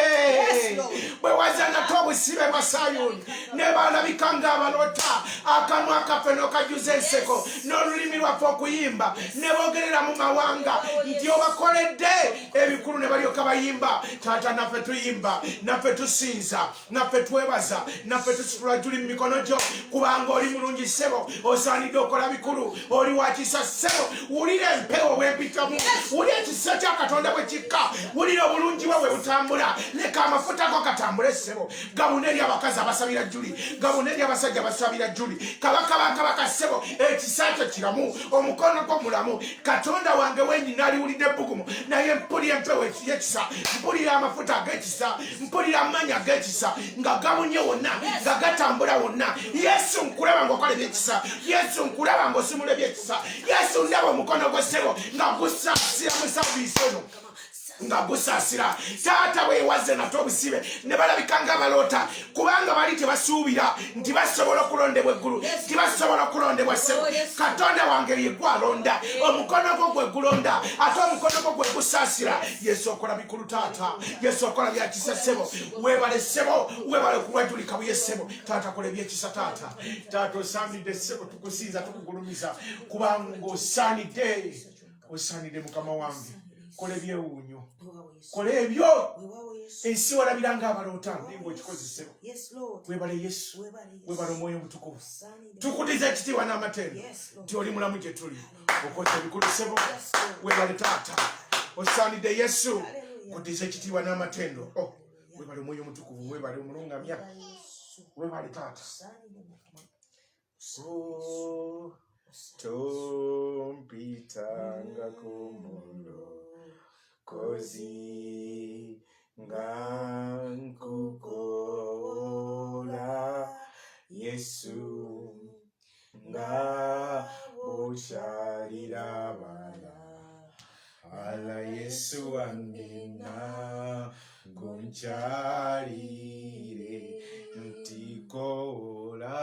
Bwe wazza nate obusibe bwa Sayuni ne balabika ng'abalota. Akamwa kaffe n'okajjuza enseko n'olulimi lwaffe okuyimba ne boogerera mu mawanga nti obakoledde ebikulu ne balyoka bayimba. Taata naffe tuyimba, naffe tusinza, naffe twebaza, naffe tusitula tuli mu mikono gyo kubanga oli mulungi ssebo. Osaanidde okola bikulu. Oli wa kisa ssebo. Wulira empewo bw'empitamu. Wulira ekisa kya Katonda bwe kikka. Wulira obulungi bwe butambula. Leka amafuta go gatambule ssebo. Gabuna eri abakazi abasabira Juli. Gabuna eri abasajja basabira Juli. Kabaka ba kabaka ssebo. Ekisa kyo kiramu. Omukono gwo mulamu. Katonda wange wennyini aliwulidde ebbugumu. Naye mpulira empewo y'ekisa. Mpulira amafuta ag'ekisa. Mpulira amannya ag'ekisa. Nga gabunye wonna. Nga gatambula wonna. Yesu nkulaba ng'okola ebyekisa. Yesu nkulaba ng'osimula ebyekisa. Yesu ndaba omukono gwo ssebo nga gusaasira mu saaviisi eno. Nga gusaasira. Taata weewaze nate obusibe ne balabika ng'abalota kubanga bali tebasuubira nti basobola okulondebwa eggulu. Tibasobola okulondebwa ssebo. Katonda wange ye gwalonda. Omukono gwo gwe gulonda ate omukono gwo gwe gusaasira. Yesu okola bikulu taata. Yesu okola bya kisa ssebo. Weebale ssebo. Weebale kulwajulika buye ssebo. Taata kola ebyekisa taata. Taata osaanidde ssebo tukusinza tukugulumiza kubanga osaanidde. Osaanidde mukama wange. Kola ebyewuunyo. Kola ebyo ensi walabira ng'abalota naye ng'okikozesebo. Weebale Yesu. Weebale Omwoyo Omutukuvu. Tukuddiza ekitiibwa n'amatendo nti oli mulamu gye tuli. Okoze ebikulu ssebo. Weebale taata. Osaanidde Yesu. Kuddiza ekitiibwa n'amatendo. Weebale Omwoyo Omutukuvu. Weebale omulungamya. Weebale taata. Tompitanga kumulo. Kozi ngankukola Yesu nga bochalira bala ala Yesu angena gonchalire ntikola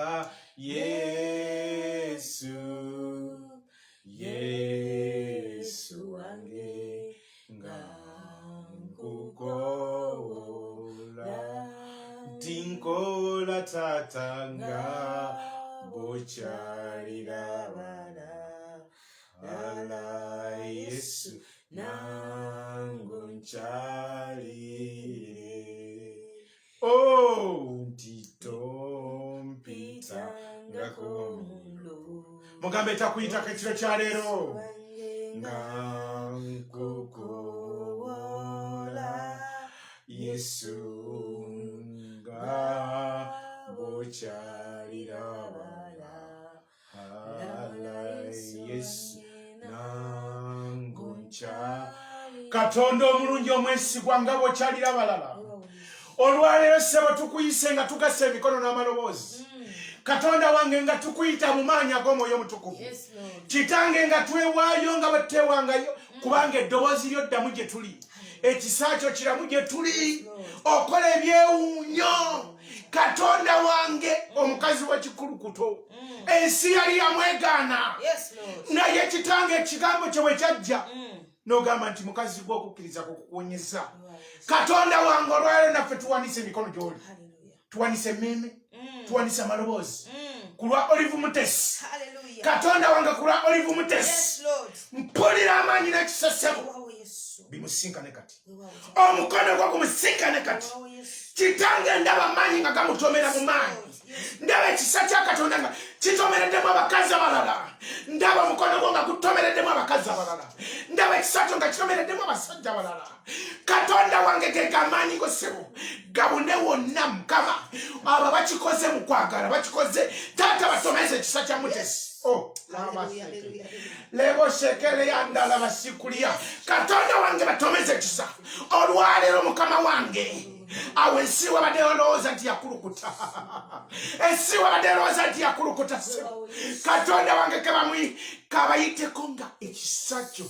Yesu Yesu wange ngankukola tinkola tatanga bochalira bana ala Yesu nangonchalire ntitompitanga komulo. Mugambe takuyitako ekiro kya leero ngankukola Yesu nga bochalira bala ala Yesu nangoncha. Katonda omulungi omwesigwa nga bochalira balala. Olwaleero ssebo tukuyise nga tugasa emikono n'amaloboozi. Katonda wange nga tukuyita mu maanyi ag'Omwoyo Omutukuvu. Kitange nga twewaayo nga bwe twewangayo kubanga eddoboozi ly'oddamu gye tuli. ekisa kyo kiramu gye tuli okola ebyewuunyo. Katonda wange omukazi w'ekikulukuto ensi yali yamwegaana naye kitange ekigambo kye bwe kyajja n'ogamba nti mukazi gw'okukkiriza kukuwonyeza. Katonda wange olwaleero naffe tuwanise emikono gy'oli, tuwanise emmeeme, tuwanise amaloboozi ku lwa Olive Mutesi. Katonda wange ku lwa Olive Mutesi mpulira amaanyi n'ekisesebo bimusinkane kati, omukono gwo gumusinkane kati. Kitange ndaba amaanyi nga gamutomera mu maanyi, ndaba ekisa kya Katonda nga kitomereddemu abakazi abalala, ndaba omukono gwo nga gutomereddemu abakazi abalala, ndaba ekisa kyo nga kitomereddemu abasajja abalala. Katonda wange ge gamaanyi go ssebo gabune wonna Mukama. Abo bakikoze mu kwagala, bakikoze taata batomeze ekisa kya Mutesi. Lebo shekele yandala basikulia. Katonda wange batomeze ekisa olwaleero Mukama wange. Awe ensi wabadde olowooza nti yakulukuta, ensi wabadde olowooza nti yakulukuta. Katonda wange kabayiteko nga ekisa kyo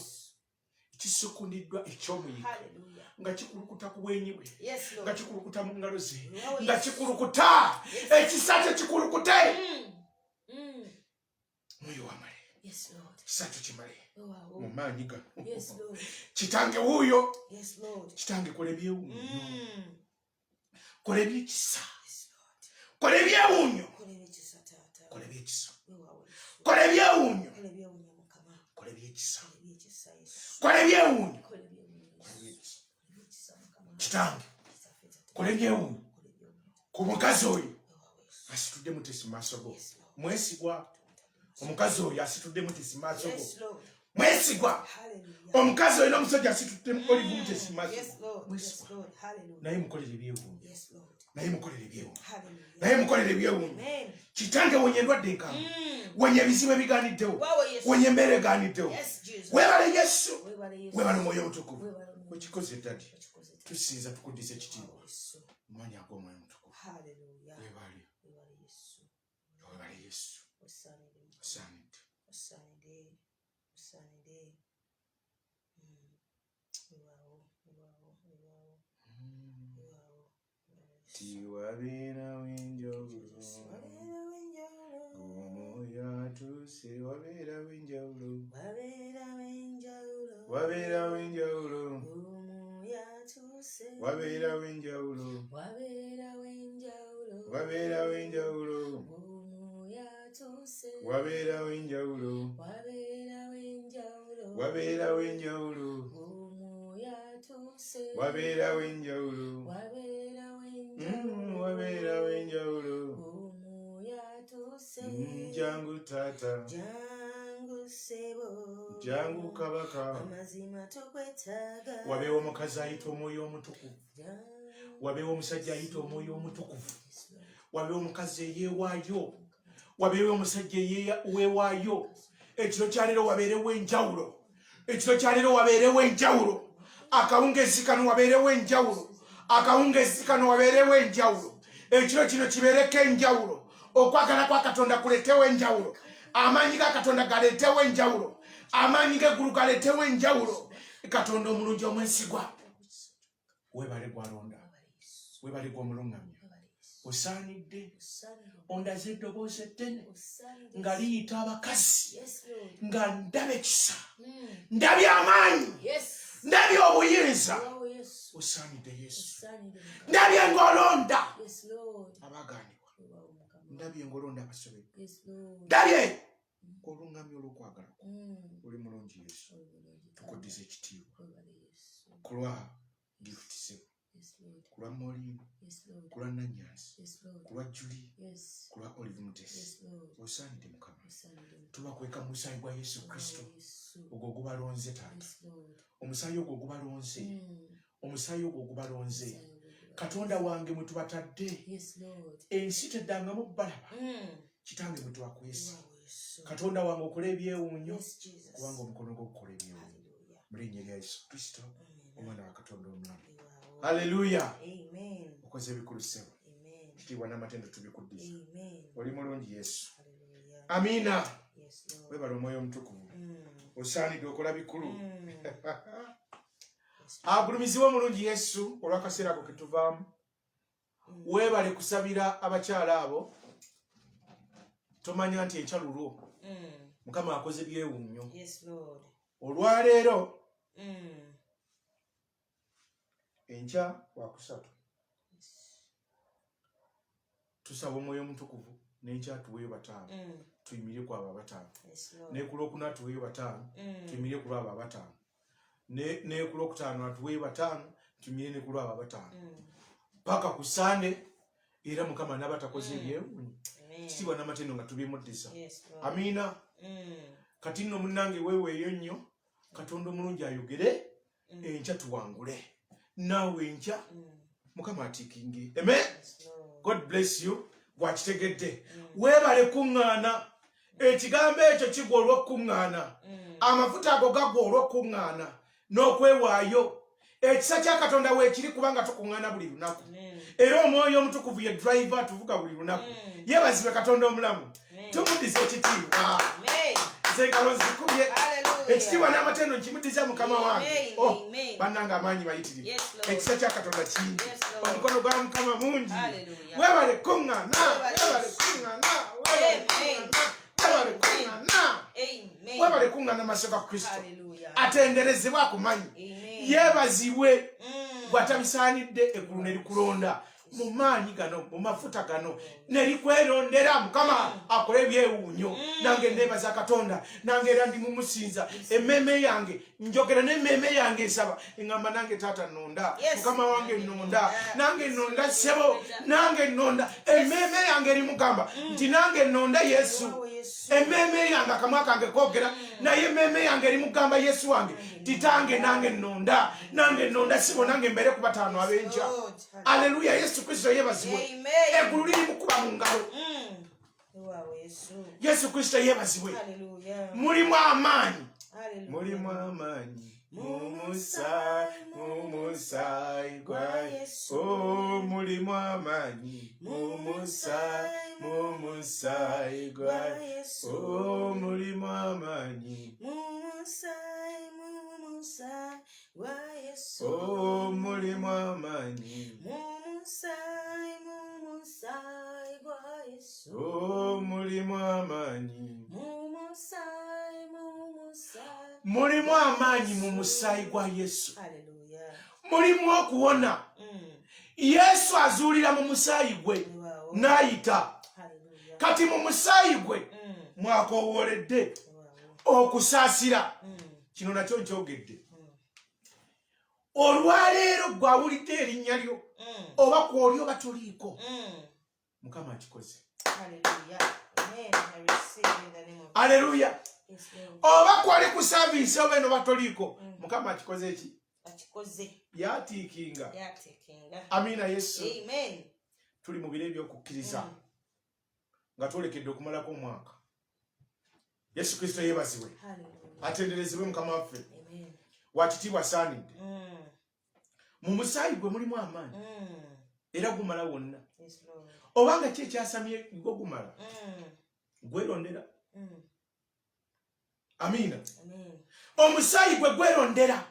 kisukundiddwa eky'omuyika nga kikulukuta ku bwenyi bwe, nga kikulukuta mu ngalo ze, nga kikulukuta ekisa kyo kikulukute. Moyo wamale ekisa kyo kimale mu maanyi ga kitange wuuyo. Kitange kola ebyewuunyo, kola ebyekisa, kola ebyewuunyo, kola ebyekisa, kola ebyewuunyo, kola ebyekisa, kola ebyewuunyo. Kitange kola ebyewuunyo ku mukazi oyo asitudde Mutesi mu maaso go. Mwesigwa omukazi oyo asitudde Mutesi mu maaso go. Mwesigwa omukazi oyo n'omusajja asitudde Olive Mutesi mu maaso go. Mwesigwa naye mukolere ebyewuunyo, naye mukolere ebyewuunyo, naye mukolere ebyewuunyo. Kitange wonya endwadde enkambwe, wonya ebizibu ebigaaniddewo, wonya embeera egaaniddewo. Weebale Yesu, weebale Omwoyo Omutukuvu. Okikoze ddadi, tusinza tukuddisa ekitiibwa mu maanyi ag'Omwoyo Omutukuvu. Weebale, weebale Yesu. Osaanidde. Tiwabeerawo enjawulo, Omwoyo atuuse. Wabeerawo enjawulo, wabeerawo enjawulo, wabeerawo enjawulo, wabeerawo enjawulo, wabeerawo enjawulo, wabeerawo enjawulo, wabeerawo enjawulo, wabeerawo enjawulo. Jangu taata, jangu kabaka. Wabeewo omukazi ayita Omwoyo Omutukuvu, wabeewo omusajja ayita Omwoyo Omutukuvu, wabeewo omukazi eyeewaayo, wabeewo omusajja eyeewaayo. Ekiro kya leero wabeerewo enjawulo, ekiro kya leero wabeerewo enjawulo. Akawungeezi kano wabeerewo enjawulo, akawungeezi kano wabeerewo enjawulo. Ekiro kino kibeereko enjawulo. Okwagala kwa Katonda kuleetewo enjawulo, amaanyi ga Katonda galeetewo enjawulo, amaanyi g'eggulu galeetewo enjawulo. Katonda omulungi omwesigwa, weebale gwalonda, weebale gw'omuluŋŋamya. Osaanidde ondaze eddoboozi eddene nga liyita abakazi, nga ndaba ekisa, ndabye amaanyi, ndabye obuyinza. Osaanidde Yesu, ndabye ng'olonda abagaanibwa, ndabye ng'olonda abasobedde, ndabye oluŋŋamya olw'okwagala kwo. Oli mulungi Yesu, tukuddiza ekitiibwa ku lwa Gift Sebo, ku lwa Moline, ku lwa Nannyansi, ku lwa Julie, ku lwa Olive Mutesi. Osaanidde Mukama, tubakweka mu musaayi gwa Yesu Kristo ogwo ogubalonze taata, omusaayi ogwo ogubalonze, omusaayi ogwo ogubalonze. Katonda wange mwe tubatadde, ensi teddangamu balaba. Kitange mwe twakwese, Katonda wange okola ebyewuunyo, kubanga omukono gwo gukola ebyewuunyo. Mu linnya lya Yesu Kristo, omwana wa Katonda omulamu. Haleluya. Okoze ebikulu ssebo, ekitiibwa n'amatendo tubikuddiza. Oli mulungi Yesu. Amiina. Weebale Omwoyo Omutukuvu. Osaanidde okola bikulu. Agulumiziwe omulungi Yesu olw'akaseera ako ke tuvaamu. Weebale kusabira abakyala abo. Tomanya nti ekyalulwo Mukama akoze byewuunyo. Olwaleero enkya wakusatu tusaba Omwoyo Omutukuvu n'enkya tuweeyo 5 tuyimire ku abo 5 ne ku Lwokuna tuweeyo 5 tuyimire ku abo 5 ne ku Lwokutaano atuweeyo 5 tuyimire ne ku abo 5 paka ku Sande era Mukama n'abatakoze ebyewuunyo kitiibwa n'amatendo nga tubimuddisa. Amiina. Kati nno munnange weeweeyo nnyo Katonda omulungi ayogere enkya tuwangule naawe enkya Mukama atiikinge. Amen. God bless you. Gwakitegedde weebale kuŋŋaana. Ekigambo ekyo kigwa olw'okuŋŋaana. Amafuta ago gagwa olw'okuŋŋaana n'okwewaayo. Ekisa kya Katonda weekiri kubanga tukuŋŋaana buli lunaku. Era Omwoyo Omutukuvu ye driver tuvuga buli lunaku. Yeebazibwe Katonda omulamu. Tumuddize ekitiibwa. Zeekalo zikubye. Ekitiibwa n'amatendo nkimuddiza Mukama wange. Bannange amaanyi bayitirivu. Ekisa kya Katonda kingi. Omukono gwa Mukama mungi. Weebale kuŋŋaana. Weebale kuŋŋaana. Weebale kuŋŋaana. Weebale kuŋŋaana maaso ga Kristo. Atenderezebwe akumanyi. Yeebazibwe gwatabisaanidde eggulu ne likulonda mu maanyi gano mu mafuta gano ne likwerondera Mukama akole ebyewuunyo. Nange neebaza Katonda nange era ndi mumusinza emmeeme yange njogera n'emmeeme yange nsaba eŋŋamba nange taata nnonda Mukama wange nnonda nange nnonda ssebo nange nnonda emmeeme yange erimugamba nti nange nnonda Yesu. Emmeeme yange akamwa kange koogera naye emmeeme yange erimugamba Yesu wange titange nange nnonda ssebo nange mbeere ku 5 ab'enkya. Aleluya. Yesu Kristo yeebazibwe. Eggulu liri mukuba mu ngalo. Yesu Kristo yeebazibwe. Mulimu amaanyi. Mulimu amaanyi. Mumusaayi gwa Yesu. Oh, mulimu amaanyi. Mumusaayi gwa Yesu. Oh, mulimu amaanyi. Mumusaayi gwa Yesu. Oh, mulimu amaanyi. Mumusaayi gwa Yesu. Oh, mulimu amaanyi. Mulimu amaanyi mu musaayi gwa Yesu. Mulimu okuwona. Yesu azuulira mu musaayi gwe n'ayita. Kati mu musaayi gwe mwakoowoledde okusaasira. Kino nakyo nkyogedde. Olwaleero gwawulidde erinnya lyo oba kwoli oba toliiko Mukama akikoze. Aleluya. Oba kwali ku saavisi oba eno batoliiko Mukama akikoze eki? Yatiikinga. Amiina Yesu. Tuli mu biro eby'okukkiriza nga twolekedde okumalako omwaka. Yesu Kristo yeebazibwe. Atenderezebwe Mukama waffe. Wakitiibwa asaanidde. Mu musaayi gwe mulimu amaanyi era gumala wonna. Obanga ki ekyasamye gwe gumala gwerondera. Amiina. Omusaayi gwe gwerondera.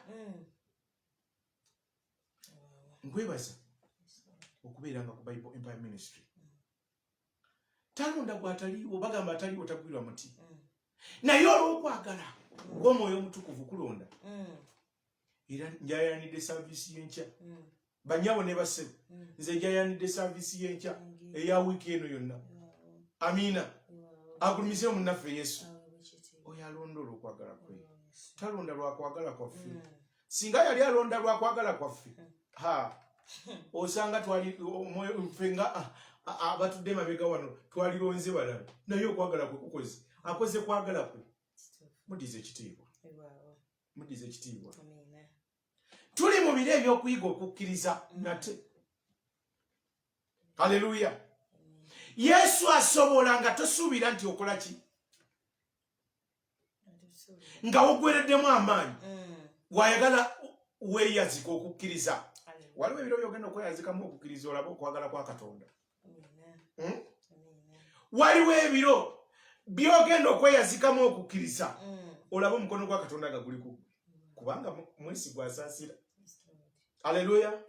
Nkwebaza okubeeranga ku Bible Empire Ministry. Talonda gwataliiwo bagamba ataliiwo tagwirwa muti. Naye olw'okwagala ng'Omwoyo Omutukuvu kulonda. Era njayanidde saavisi y'enkya. Bannyabo ne bassebo nze njayanidde saavisi y'enkya eya wiiki eno yonna. Amiina. Agulumize omunnaffe Yesu. Oyo alonda olw'okwagala kwe. Talonda lwakwagala kwaffe. Singa yali alonda lwakwagala kwaffe osanga twali ffe nga abatudde mabega wano twalironze balala naye okwagala kwe kukoze akoze kwagala kwe. Muddize ekitiibwa. Muddize ekitiibwa. Tuli mu biro eby'okuyiga okukkiriza nate. Haleluya. Yesu asobola nga tosuubira nti okola ki? Nga wogwereddemu amaanyi wayagala weeyazika okukkiriza. Waliwo ebiro byogenda okweyazikamu okukkiriza olabe okwagala kwa Katonda. Waliwo ebiro byogenda okweyazikamu okukkiriza olabe omukono gwa Katonda nga guli kubanga mwesigwa asaasira. Haleluya.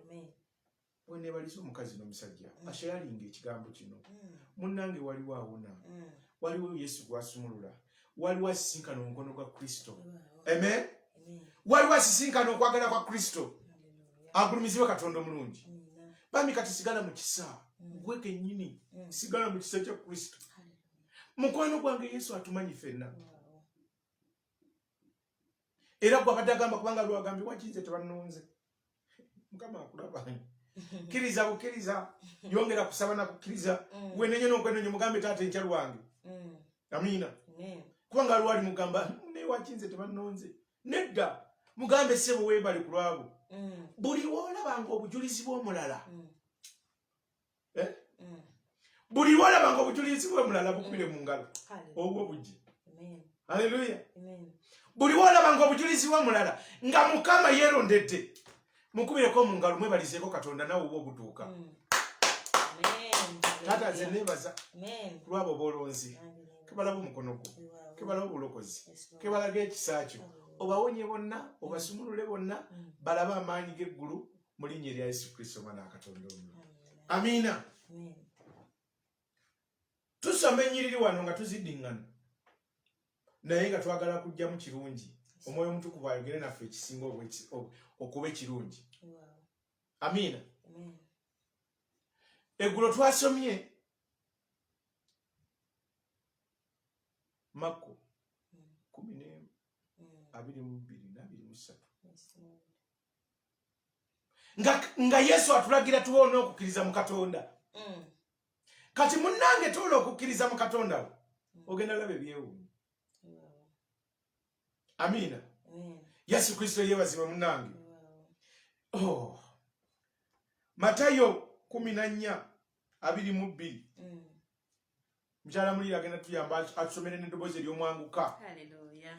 Wene balizo omukazi n'omusajja ashayalinga ekigambo kino. Munnange waliwo awona. Waliwo Yesu gwasumulula. Waliwo asisinkana omukono gwa Kristo. Amen. Waliwo asisinkana okwagala kwa Kristo. Agulumizibwe Katonda omulungi. Bami kati sigala mu kisa. Gwe kennyini sigala mu kisa kya Kristo. Mukwano gwange Yesu atumanyi ffenna. Era gwe abadde agamba kubanga lwagambye wakinze tebannonze. Mukama akulabanye. Kiriza bukiriza. Yongera kusaba na kukkiriza. Wenenye n'okwenenye mugambe taata enkya lwange. Amina. Kubanga lwali mugamba ne wakinze tebannonze. Nedda mugambe ssebo weebale ku lwabo. Buli wolabanga obujulizi bw'omulala. Buli wolabanga obujulizi bw'omulala bukubire mu ngalo. Obwo bujje. Haleluya. Buli wolabanga obujulizi bw'omulala nga Mukama yeerondedde. Mukubireko mu ngalo mwebalizeeko Katonda nawe obwo obutuuka. Taata nze neebaza lwabo boolonzi. Kebalaba omukono gwo. Kebalaba obulokozi. Kebalaga ekisa kyo. Obawonye bonna, obasumulule bonna, balaba amaanyi g'eggulu mu linnya erya Yesu Kristo Omwana wa Katonda omulungi. Amiina. Tusoma ennyiriri wano nga tuziddiŋŋana. Naye nga twagala kujjamu kirungi. Omwoyo Omutukuvu ayogere naffe ekisinga okuba ekirungi. Amiina. Eggulo twasomye Makko 12:23. Nga Yesu atulagira tuwone okukkiriza mu Katonda. Kati munnange tuwone okukkiriza mu Katonda ogenda labe byewuunyo. Amiina. Yesu Kristo yeebazibwe munnange. Matayo 14:22. Mchala mulira agenda tuyamba atusomere n'eddoboozi ery'omwanguka. Haleluya.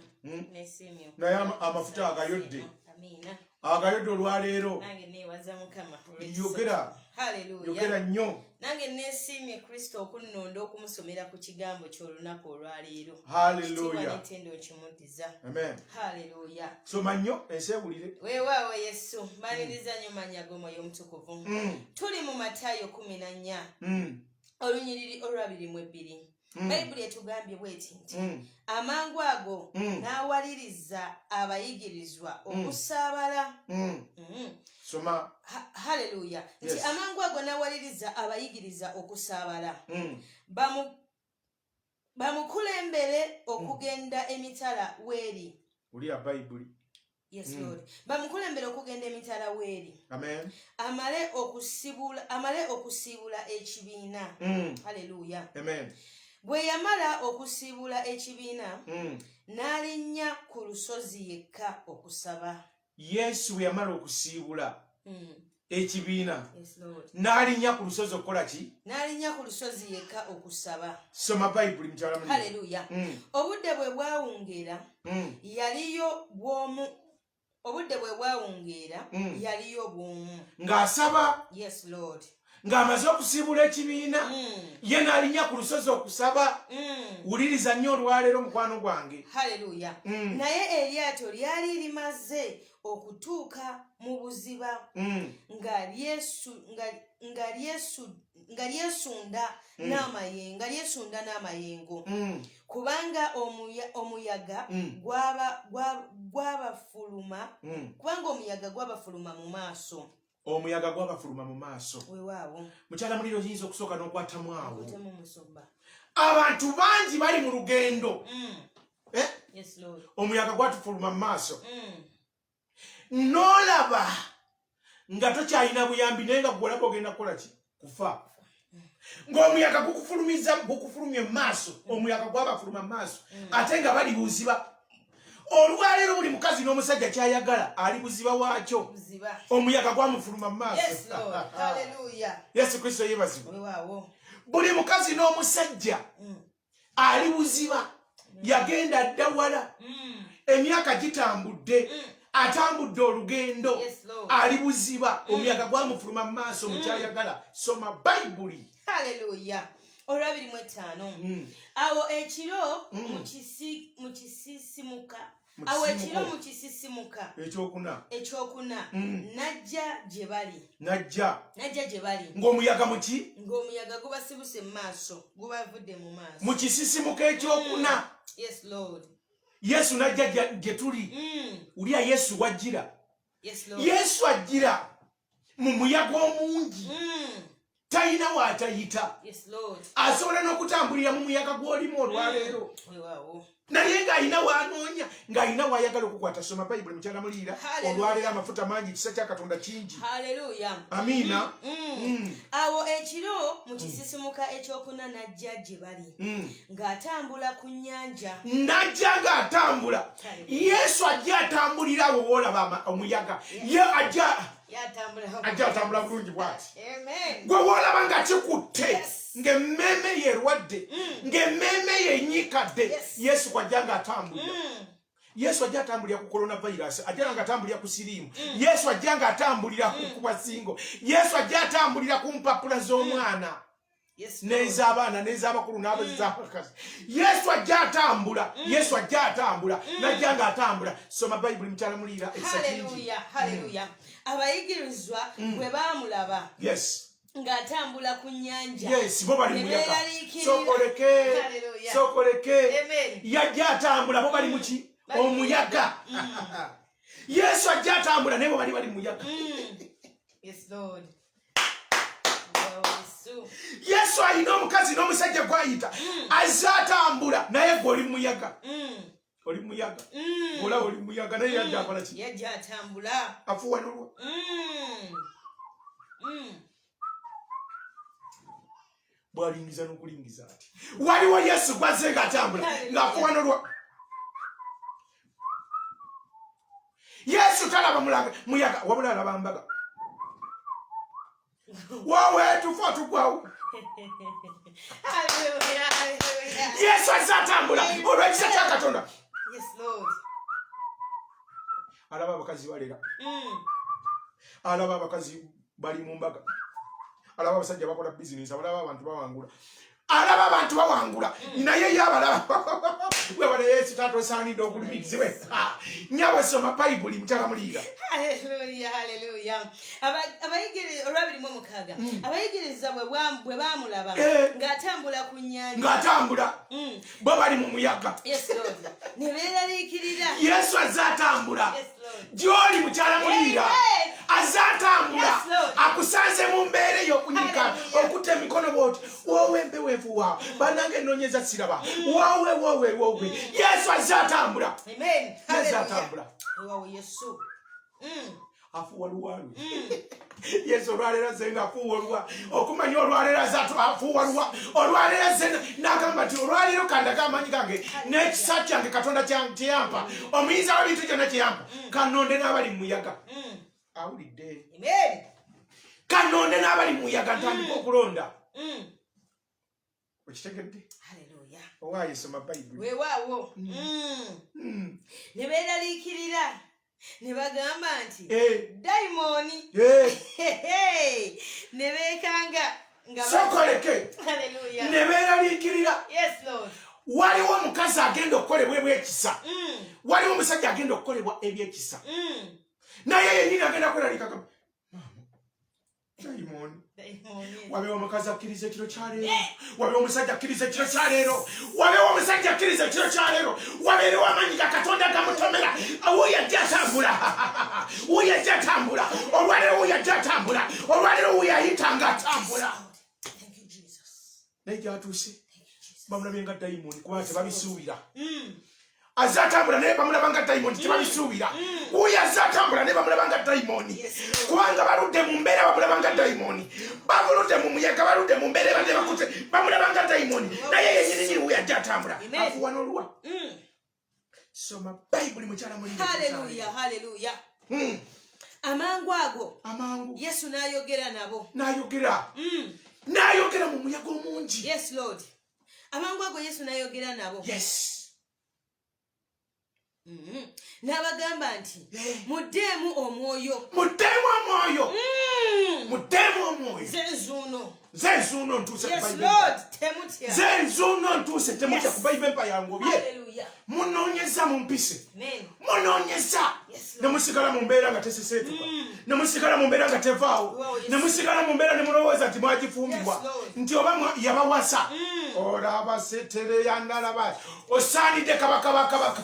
Naye amafuta agayodde. Amiina. Agayodde olwaleero. Nange neebaza Mukama. Yogera. Haleluya. Yogera nnyo. Nange neesiimye Kristo okunnonda okumusomera ku kigambo ky'olunaku olwaleero. Haleluya. Kitendo kimuddiza. Amen. Haleluya. Soma nnyo enseebulire. Weewaawo Yesu maliriza nnyo mannya g'Omwoyo Omutukuvu. Tuli mu Matayo 14. Olunyiriri olw'abiri. Bayibuli etugambye bw'eti nti amangu ago n'awaliriza abayigirizwa okusaabala. Soma. Haleluya. Nti amangu ago n'awaliriza abayigiriza okusaabala. Bamukulembere okugenda emitala weeri. Uliya Bayibuli. Yes, Lord. Bamukulembere okugenda emitala weeri. Amen. Amale okusiibula ekibiina. Haleluya. Amen. Bwe yamala okusiibula ekibiina n'alinnya ku lusozi yekka okusaba. Yesu bwe yamala okusiibula ekibiina Yes, Lord. n'alinnya ku lusozi okukola ki? N'alinnya ku lusozi yekka okusaba. Soma Bayibuli mukyala munne. Haleluya. Obudde bwe bwawungeera yaliyo bw'omu. Obudde bwe bwawungeera yaliyo bw'omu. Ng'asaba. Yes, Lord. Ng'amaze okusiibula ekibiina ye n'alinnya ku lusozi okusaba. Wuliriza nnyo olwaleero mukwano gwange. Haleluya. Naye eryato lyali limaze okutuuka mu buziba nga lyesunda n'amayengo kubanga omuyaga gwabafuluma mu maaso. Omuyaga gwabafuluma mu maaso. Weewaawo. Mukyala muliro oyinza okusooka n'okwatamu awo. Musumba. Abantu bangi bali mu lugendo. Yes, Lord. Omuyaga gwatufuluma mu maaso. N'olaba nga tokyalina buyambi naye nga gwolaba ogenda kukola ki? Kufa. Ng'omuyaga gukufulumye mu maaso. Omuyaga gwabafuluma mu maaso. Ate nga bali buziba. Olwaleero buli mukazi n'omusajja kyayagala ali buziba waakyo. Omuyaga gwamufuluma mu maaso. Yes, Lord. Haleluya. Yesu Kristo yeebazibwe. Weewaawo. Buli mukazi n'omusajja ali buziba. Yagenda dda wala. Emyaka gitambudde. Atambudde olugendo. Yes, Lord. Ali buziba. Omuyaga gwamufuluma mu maaso mukyayagala. Soma Bayibuli. Haleluya. Olw'abiri mu etaano. Awo ekiro mu kisisimuka awo ekiro mu kisisimuka ekyokuna najja gye bali ng'omuyaga muki ng'omuyaga gubasibuse mu maaso gubavudde mu maaso mu kisisimuka ekyokuna. Yes Lord. Yesu najja gye tuli. Uliya Yesu wajjira. Yes Lord. Yesu ajjira mu muyaga omungi. Talina waatayita. Yes Lord. Asobola n'okutambulira mu muyaga gw'olimu olwaleero. Naye ng'alina w'anoonya ng'alina w'ayagala okukwata. Soma Bayibuli mukyala muliira olwaleero amafuta mangi kisa kya Katonda kingi. Haleluya. Amiina. Awo ekiro mu kisisimuka ekyokuna najja gye bali ng'atambula ku nnyanja. Najja ng'atambula. Yesu ajja atambulira awo w'olaba omuyaga. Ye ajja atambula bulungi bw'ati. Gwe w'olaba nga kikutte ng'emmeeme ye erwadde ng'emmeeme ye enyikadde. Yesu kwajja ng'atambulira. Yesu ajja atambulira ku coronavirus, ajja ng'atambulira ku siriimu. Yesu ajja ng'atambulira ku kubwasingo. Yesu ajja atambulira ku mpapula z'omwana n'ez'abaana n'ez'abakulu n'abaz'abakazi. Yesu ajja atambula. Yesu ajja atambula. Najja ng'atambula. Soma Bayibuli mukyala muliira ekisa kingi. Haleluya. Abayigirizwa bwe baamulaba ng'atambula ku nnyanja. Yes, bo bali muyaga. Sokoleke. Yajja atambula bo bali muki? Omuyaga. Yesu ajja atambula naye bo bali muyaga. Yes Lord. Yesu alina omukazi n'omusajja gw'ayita azza atambula naye gwe oli muyaga. Oli muyaga. Olaba oli muyaga naye yajja akola ki? Yajja atambula. Afuwanulwa. Bw'alingiza n'okulingiza ati. Waliwo Yesu gw'azze ng'atambula ng'afuwanulwa. Yesu talaba muyaga wabula alaba mbaga. Wowe tufa tugwawo. Yesu azze atambula olw'ekisa kya Katonda. Yes Lord. Alaba abakazi balera. Alaba abakazi bali mu mbaga. Alaba abasajja bakola bizinesi. Alaba abantu bawangula. Alaba abantu bawangula. Naye yabalaba. Webale Yesu tatosaanidde okulimizibwe. Nyawe soma Bayibuli mukyala muliira. Haleluya. Abayigiriza olwabiri mu mukaaga. Abayigiriza bwe baamulaba ng'atambula ku nnyanja. Ng'atambula. Bo bali mu muyaga. Yes Lord. Ne beeraliikirira. Yesu azze atambula. Gy'oli mukyala muliira. Azze atambula. Akusanze mu mbeera ey'okunyika okutta emikono bw'oti. Wowe empeweevu waawe. Bannange ennoonyeza siraba. Wowe. Yesu azze atambula. Amen. Yesu atambula. Wow, Yesu. Afuwa luwalu. Yesu olwaleero azze ng'afuwa okumanya olwaleero azze afuwa olwaleero azze n'agamba nti olwaleero kandaga amaanyi gange n'ekisa kyange Katonda kyeyampa omuyinza w'ebintu kyonna kyeyampa kanonde n'abali mu muyaga. Awulidde. Kanonde n'abali mu muyaga ntandika okulonda. Okitegedde? Haleluya. Owaaye soma Bayibuli. Weewaawo. Ne beeraliikirira ne bagamba nti dayimooni. Ne beekanga nga sokoleke. Haleluya. Ne beeraliikirira. Yes Lord. Waliwo omukazi agenda okukolebwa ebyekisa. Waliwo omusajja agenda okukolebwa ebyekisa. Naye yennyini agenda kweraliika kama dayimooni. Wabeewo omukazi akkiriza ekiro kya leero. Wabeewo omusajja akkiriza ekiro kya leero. Wabeewo omusajja akkiriza ekiro kya leero. Wabeerewo amaanyi ga Katonda gamutomera. Wuuyo ajja atambula. Wuuyo ajja atambula. Olwaleero wuuyo ajja atambula. Olwaleero wuuyo ayitanga atambula. Naye gy'atuuse bamulabye nga dayimooni kuba tebabisuubira. Azze atambula naye bamulaba nga dayimooni tebabisuubira. Wuuyo azze atambula naye bamulaba nga dayimooni. Kubanga baludde mu mbeera bamulaba nga dayimooni. Bavuludde mu muyaga baludde mu mbeera ebadde bakutte bamulaba nga dayimooni. Naye yennyini wuuyo ajja atambula. Afuwa n'oluwa. Soma Bayibuli mukyala muliira. Haleluya. Amangu ago Yesu n'ayogera nabo. N'ayogera mu muyaga omungi. Yes Lord. Amangu ago Yesu n'ayogera nabo. Yes. N'abagamba nti muddeemu omwoyo. Muddeemu omwoyo. Zenzuno ntuse Yes, kuba Lord. Temutya. Zenzuno ntuse temutya Yes. kuba ibempa yangobye. Hallelujah. Munonyeza mumpise. Amen. Munonyeza. Yes, Lord. Nemusigala mu mbeera nga teseseetuka. Nemusigala mu mbeera nga tevaawo. Oh, yes. Nemusigala mu mbeera ne mulowooza nti mwagifumbibwa. Yes, Lord. Nti oba yabawasa. Olaba setere yandalaba. Osaanidde kabaka.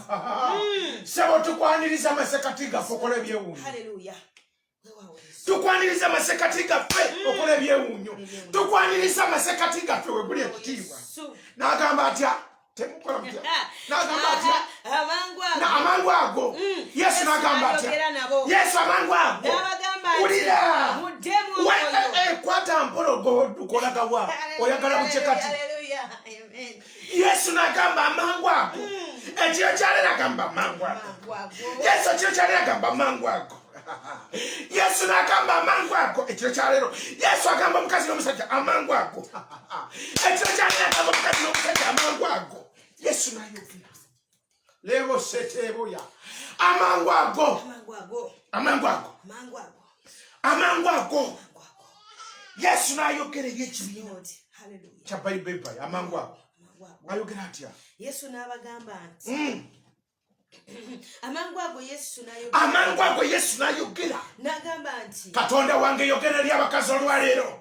Sebo tukwaniriza amasekati gaffe okola ebyewuunyo. Hallelujah. Tukwaniriza amasekati gaffe okola ebyewuunyo. Tukwaniriza amasekati gaffe weguli ekitiibwa. N'agamba atya temukola mutya. N'agamba atya amangu ago. Yesu n'agamba atya. Yesu amangu ago. Ulira. Kwata mpologo dukolaga wa. Oyagala bukyekati. Yesu n'agamba amangu ago. Ekiro kyalera agamba amangu ago. Yesu ekiro kyalera agamba amangu ago. Yesu n'agamba amangu ago ekiro kyalero. Yesu agamba omukazi n'omusajja amangu ago. Ekiro kyalero agamba omukazi n'omusajja amangu ago. Yesu n'ayogera. Lebo seteboya. Amangu ago. Yesu n'ayogera eby'ekibiina kya Bayibuli amangu ago. Ayogera atya? Yesu n'abagamba nti amangu ago Yesu n'ayogera. N'agamba nti Katonda wange yogera eri abakazi olwaleero.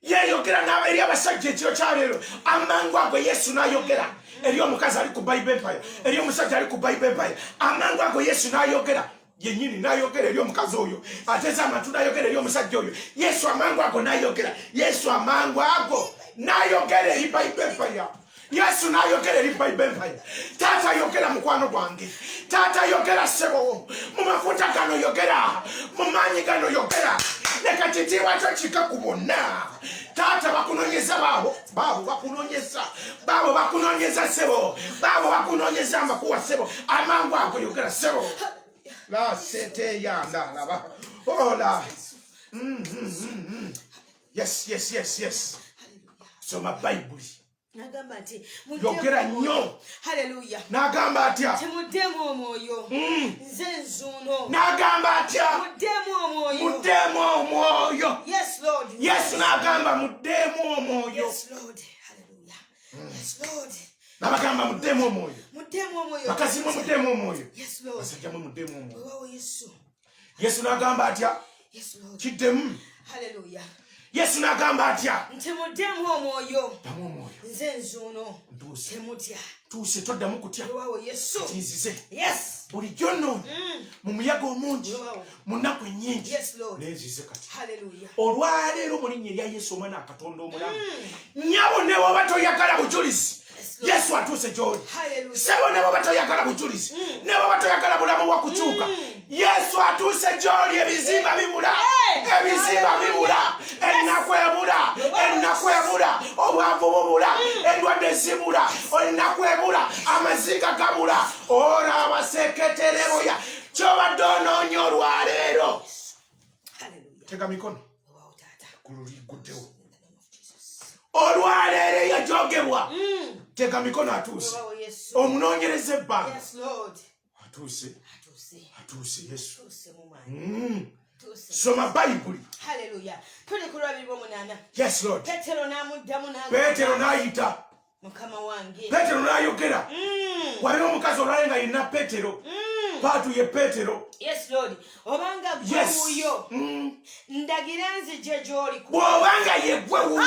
Yeyogera eri abasajja ekiro kyaleero. Amangu ago Yesu n'ayogera eri omukazi ali ku Bayibuli Empire, eri omusajja ali ku Bayibuli Empire. Amangu ago Yesu n'ayogera yennyini n'ayogera eri omukazi oyo. Ateze amatu n'ayogera eri omusajja oyo. Yesu amangu ago n'ayogera. Yesu amangu ago n'ayogera eri Bayibuli Empire. Yesu n'ayogera eri Bayibuli Empire. Taata yogera mukwano gwange. Taata yogera ssebo. Mu mafuta gano yogera. Mu maanyi gano yogera. Leka kitiibwa kyo kika ku bonna. Taata bakunoonyeza baabo bakunoonyeza. Baabo bakunoonyeza ssebo. Baabo bakunoonyeza amakuwa ssebo. Amangu ago yogera ssebo. La sete yanda laba. Ola. Yes. Soma Bayibuli. N'agamba nti yogera nnyo. Hallelujah. N'agamba atya? Temuddemu omwoyo. Nze nzuuno. N'agamba atya? Muddemu omwoyo. Yes, Lord. Yesu n'agamba muddemu omwoyo. Yes, Lord. Hallelujah. Yes, Lord. N'abagamba muddemu omwoyo. Muddemu omwoyo. Bakazi mwe muddemu omwoyo. Yes, Lord. Basajja mwe muddemu omwoyo. Oh, Yesu. Yesu n'agamba atya? Yes, Lord. Kiddemu. Hallelujah. Yesu n'agamba atya? Nti muddemu omwoyo. Ddamu omwoyo. Nze nzuuno. Ntuuse. Temutya. Tuuse toddamu kutya. Wow, Yesu. Kinzize. Yes. Bulijjo nno mu muyaga omungi mu nnaku ennyingi Yes, Lord. n'enzize kati. Hallelujah. Olwaleero mu linnya erya Yesu omwana Katonda omulamu. Nnyabo ne bw'oba toyagala bujulizi. Yesu atuuse gy'oli. Ssebo ne bw'oba toyagala bujulizi. Ne bw'oba toyagala bulamu bwa kukyuka. Yesu atuuse gy'oli. Ebizimba bibula. Ebizimba bibula. Ennaku ebula. Obwavu bubula. Endwadde zibula. Ennaku ebula. Amaziga gabula. Ora abaseketereboya. Kyobadde onoonya olwaleero. Tega mikono. Ku luli guddewo. Olwaleero eyajogebwa. Tega mikono atuuse. Omunoonyereza ebbanga. Atuuse Yesu. Soma Bayibuli. Hallelujah. Tuli ku Lwabiri lw'omunaana. Yes, Lord. Petero n'amuddamu Petero n'ayita. Mukama wange. Petero n'ayogera. Waliwo omukazi olwale nga yenna Petero. Paatu ye Petero. Yes, Lord. Obanga gwe wuuyo. Ndagira nzije gy'oli. Bw'obanga ye gwe wuuyo.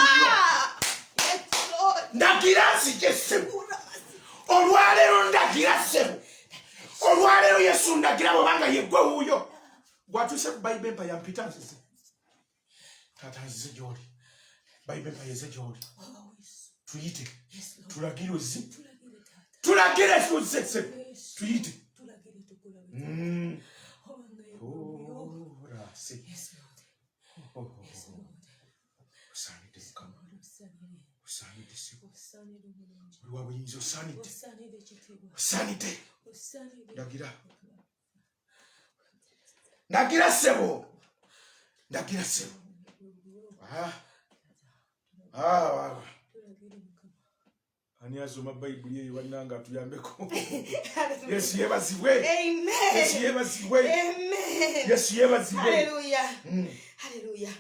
Yes, Lord. Ndagira nzije ssebo. Olwaleero ndagira ssebo. Olwaleero Yesu ndagira bw'obanga ye gwe wuuyo. Bw'atuuse ku Bayibuli Empire yampita nzize. Taata nzize gy'oli. Bayibuli Empire eze gy'oli. Tuyite. Tulagire ozze. Tulagire tuzze ssebo. Tuyite. Osaanidde Mukama. Osaanidde ssebo. Oli wa buyinza osaanidde. Osaanidde. Ndagira ssebo. Ani asoma Bayibuli eyo wannanga atuyambeko. Yesu yeebazibwe. Amen. Yesu yeebazibwe. Amen. Yesu yeebazibwe. Hallelujah. Hallelujah.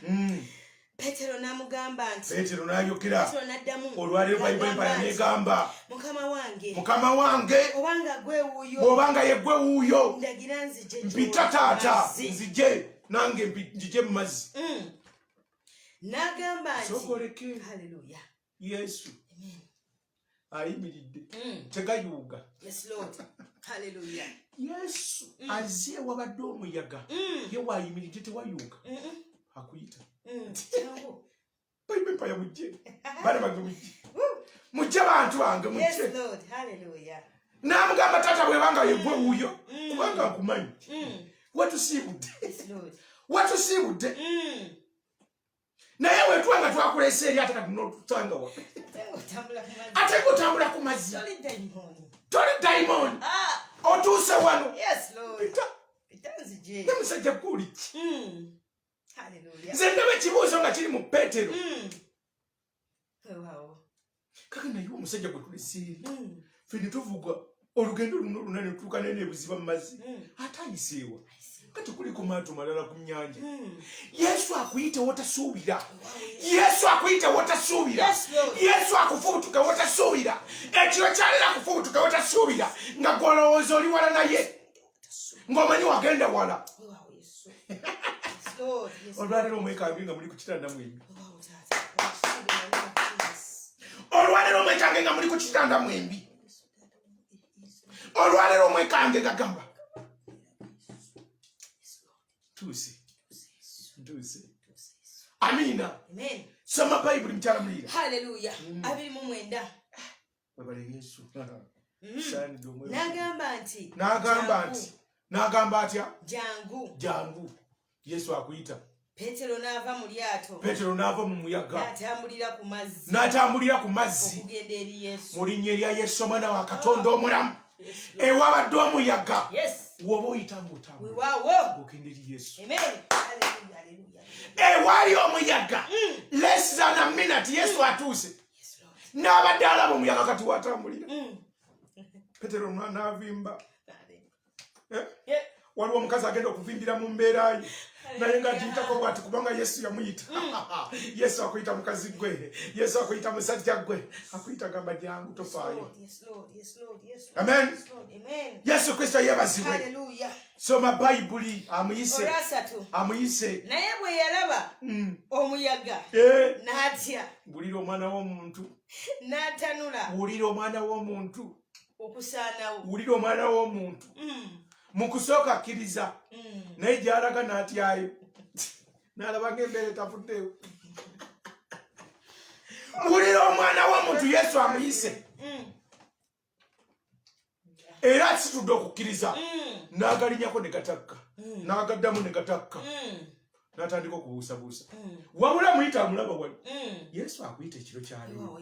Petero n'amugamba nti Petero n'ayogera Petero n'addamu olwaleero bayibuli empala n'egamba mukama wange obanga gwe wuuyo obanga ye gwe wuuyo ndagira nzije mpita taata nzije nange njije mu mazzi n'agamba nti sokoleke haleluya Yesu ayimiridde tegayuuga yes Lord haleluya Yesu azze wabadde omuyaga ye waayimiridde tewayuuga akuyita bayibuli empala mujje bana bange mujje bantu bange mujje n'amugamba taata bwebanga ye gwe wuuyo kubanga nkumanyi watusiibudde naye wetwanga twakulesa eri ate kati notutanga wa ate gutambula ku mazzi toli daimoni otuuse wano ne musajja guliki nze ndaba ekibuuzo nga kiri mu Petero kaka naye omusajja gwe tulesa eri ffe ne tuvuga olugendo luno olunene tutuuka naye nebuziba mu mazzi ate ayiseewa kati kuliko maato malala ku nnyanja Yesu akuyite wotasuubira Yesu akuyite wotasuubira Yesu akufubutuke wotasuubira ekiro kyalina kufubutuke wotasuubira nga gwolowooza oli wala naye ng'omanyi wagenda wala olwaleero omwekange nga muli ku kitanda mwembi olwaleero omwekange nga muli ku kitanda mwembi olwaleero omwekange gagamba Tuuse. Amina. Amen. Soma Bible mchana mlira. Hallelujah. 29. Babale Yesu. Nagamba nti. Jangu. Yesu akuyita. Petero n'ava mu lyato. Petero n'ava mu muyaga. N'atambulira ku mazzi. Okugenda eri Yesu. Mu linnya lya Yesu omwana wa Katonda omulamu. Ewabadde omuyaga. Yes. Woba oyitanga otambula. Weewaawo. Okugenda eri Yesu. Amen. Hallelujah. Ewali omuyaga. Less than a minute Yesu atuuse. Yes, Lord. N'abadde alaba omuyaga kati watambulira. Petero n'avimba. Waliwo omukazi agenda okuvimbira mu mbeera ye. Naye nga jintako bwati kubanga Yesu yamuyita. Yesu akuyita mukazi gwe. Yesu akuyita musajja gwe. Akuyita gamba jangu tofaayo. Yes, Lord. Yes, Lord. Yes, Lord. Amen. Yes, Lord. Amen. Yesu Kristo yebazibwe. Hallelujah. Soma Bible amuyise. Amuyise. Naye bwe yalaba omuyaga n'atya. Bulira omwana w'omuntu. N'atanula. Bulira omwana w'omuntu. Okusaanawo. Bulira omwana w'omuntu. Mukusooka akkiriza naye gy'alaga n'atyayo n'alaba ng'embeera etafuddeyo. Wulira omwana w'omuntu Yesu amuyise era situdde okukkiriza n'agalinyako ne gatakka n'agaddamu ne gatakka n'atandika okubuusabuusa. Wabula muyita amulaba wali. Yesu akuyita ekiro kyaleero.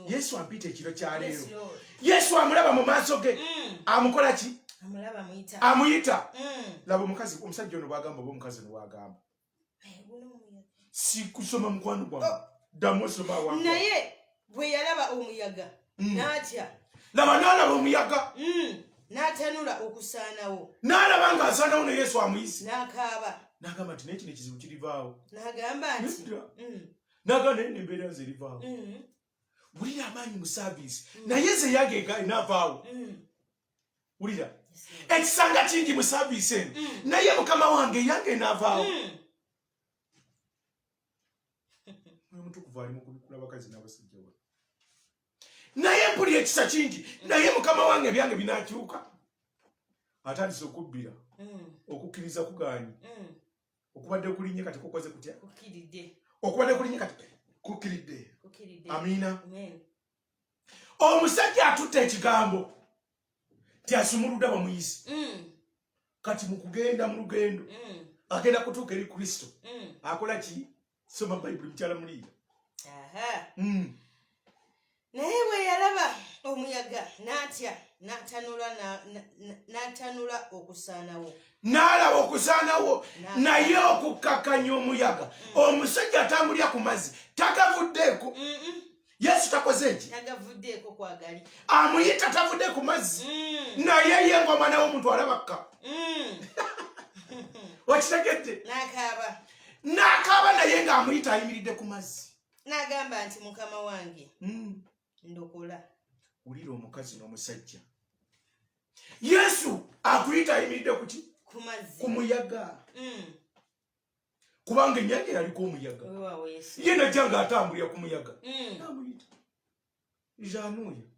Yesu ampita ekiro kyaleero. Yesu amulaba mu maaso ge amukola ki? Amuyita. Laba omukazi omusajja ono bwagamba oba omukazi ono bwagamba. Si kusoma mukwano gwange. Ddamu osoma wange. Naye bwe yalaba omuyaga n'atya. Laba n'alaba omuyaga. N'atanula okusaanawo. N'alaba ng'asaanawo ne Yesu amuyise. N'akaaba. N'agamba nti n'ekino ekizibu kirivaawo. N'agamba nti. N'agamba naye n'embeera nze erivaawo. Wulira amaanyi mu saaviisi. Naye ze yagega enaavaawo. Wulira. Ekisanga kingi mu saaviisi eno. Naye mukama wange yange enaavaawo. Omutukuvu ali mu kubikula abakazi n'abasajja we. Naye mpulira ekisa kingi. Naye mukama wange ebyange binaakyuka. Atandise okubbira. Okukkiriza kugaanyi. Okubadde kulinye kati kukoze kutya? Kukiridde. Okubadde kulinye kati kukiridde. Amina. Omusajja atutte ekigambo. Tyasumuludde bamuyise. Kati mu kugenda mu lugendo. Agenda kutuuka eri Kristo. Akola ki? Soma Bible mukyala muliira. Naye bwe yalaba omuyaga n'atya n'atanula okusaanawo. N'alaba okusaanawo naye okukkakanya omuyaga. Omusajja atambulira ku mazzi tagavuddeeko. Yesu takoze eki? Tagavuddeeko kwagali. Amuyita tavudde ku mazzi. Naye ye ng'omwana w'omuntu alabakka. Wakitegedde? N'akaaba. n'akaaba naye ng'amuyita ayimiridde ku mazzi n'agamba nti mukama wange ndokola. wulira omukazi n'omusajja yesu akuyita ayimiridde kuki ku mazzi ku muyaga kubanga ennyanja yaliko omuyaga weewaawo Yesu ye najja ng'atambulira ku muyaga amuyita januuya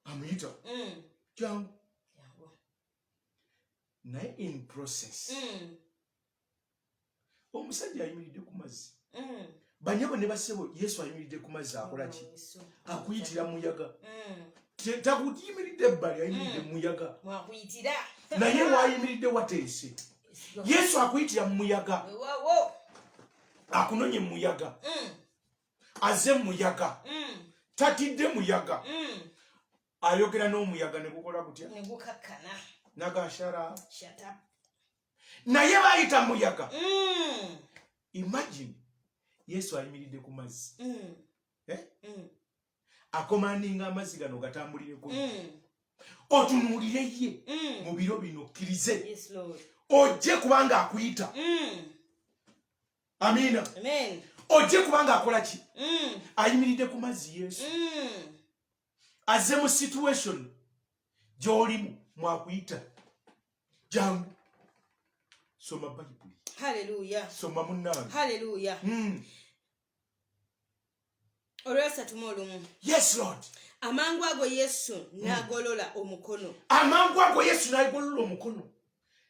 amuyita jangu naye in process omusajja ayimiridde ku mazzi banyabo ne basebo yesu ayimiridde ku mazzi akola ki akuyitira muyaga takuyimiridde ebbali ayimiridde muyaga mwakuyitira naye wayimiridde wateese yesu akuyitira mu muyaga akunonye muyaga aze muyaga tatidde muyaga ayogera n'omuyaga ne gukola gutya ne gukakkana nagashara shut up naye bayita muyaga imagine yesu ayimiridde ku mazzi akomandinga amazzi gano gatambulireko otunuulire ye mu biro bino kkirize ojje kubanga akuyita amiina ojje kubanga akola ki ayimiridde ku mazzi yesu azze mu situation gy'olimu mwakuyita jangu soma bayibuli haleluya soma munnange haleluya olwesatu mu olumu yes lord amangu ago yesu n'agolola omukono amangu ago yesu n'agolola omukono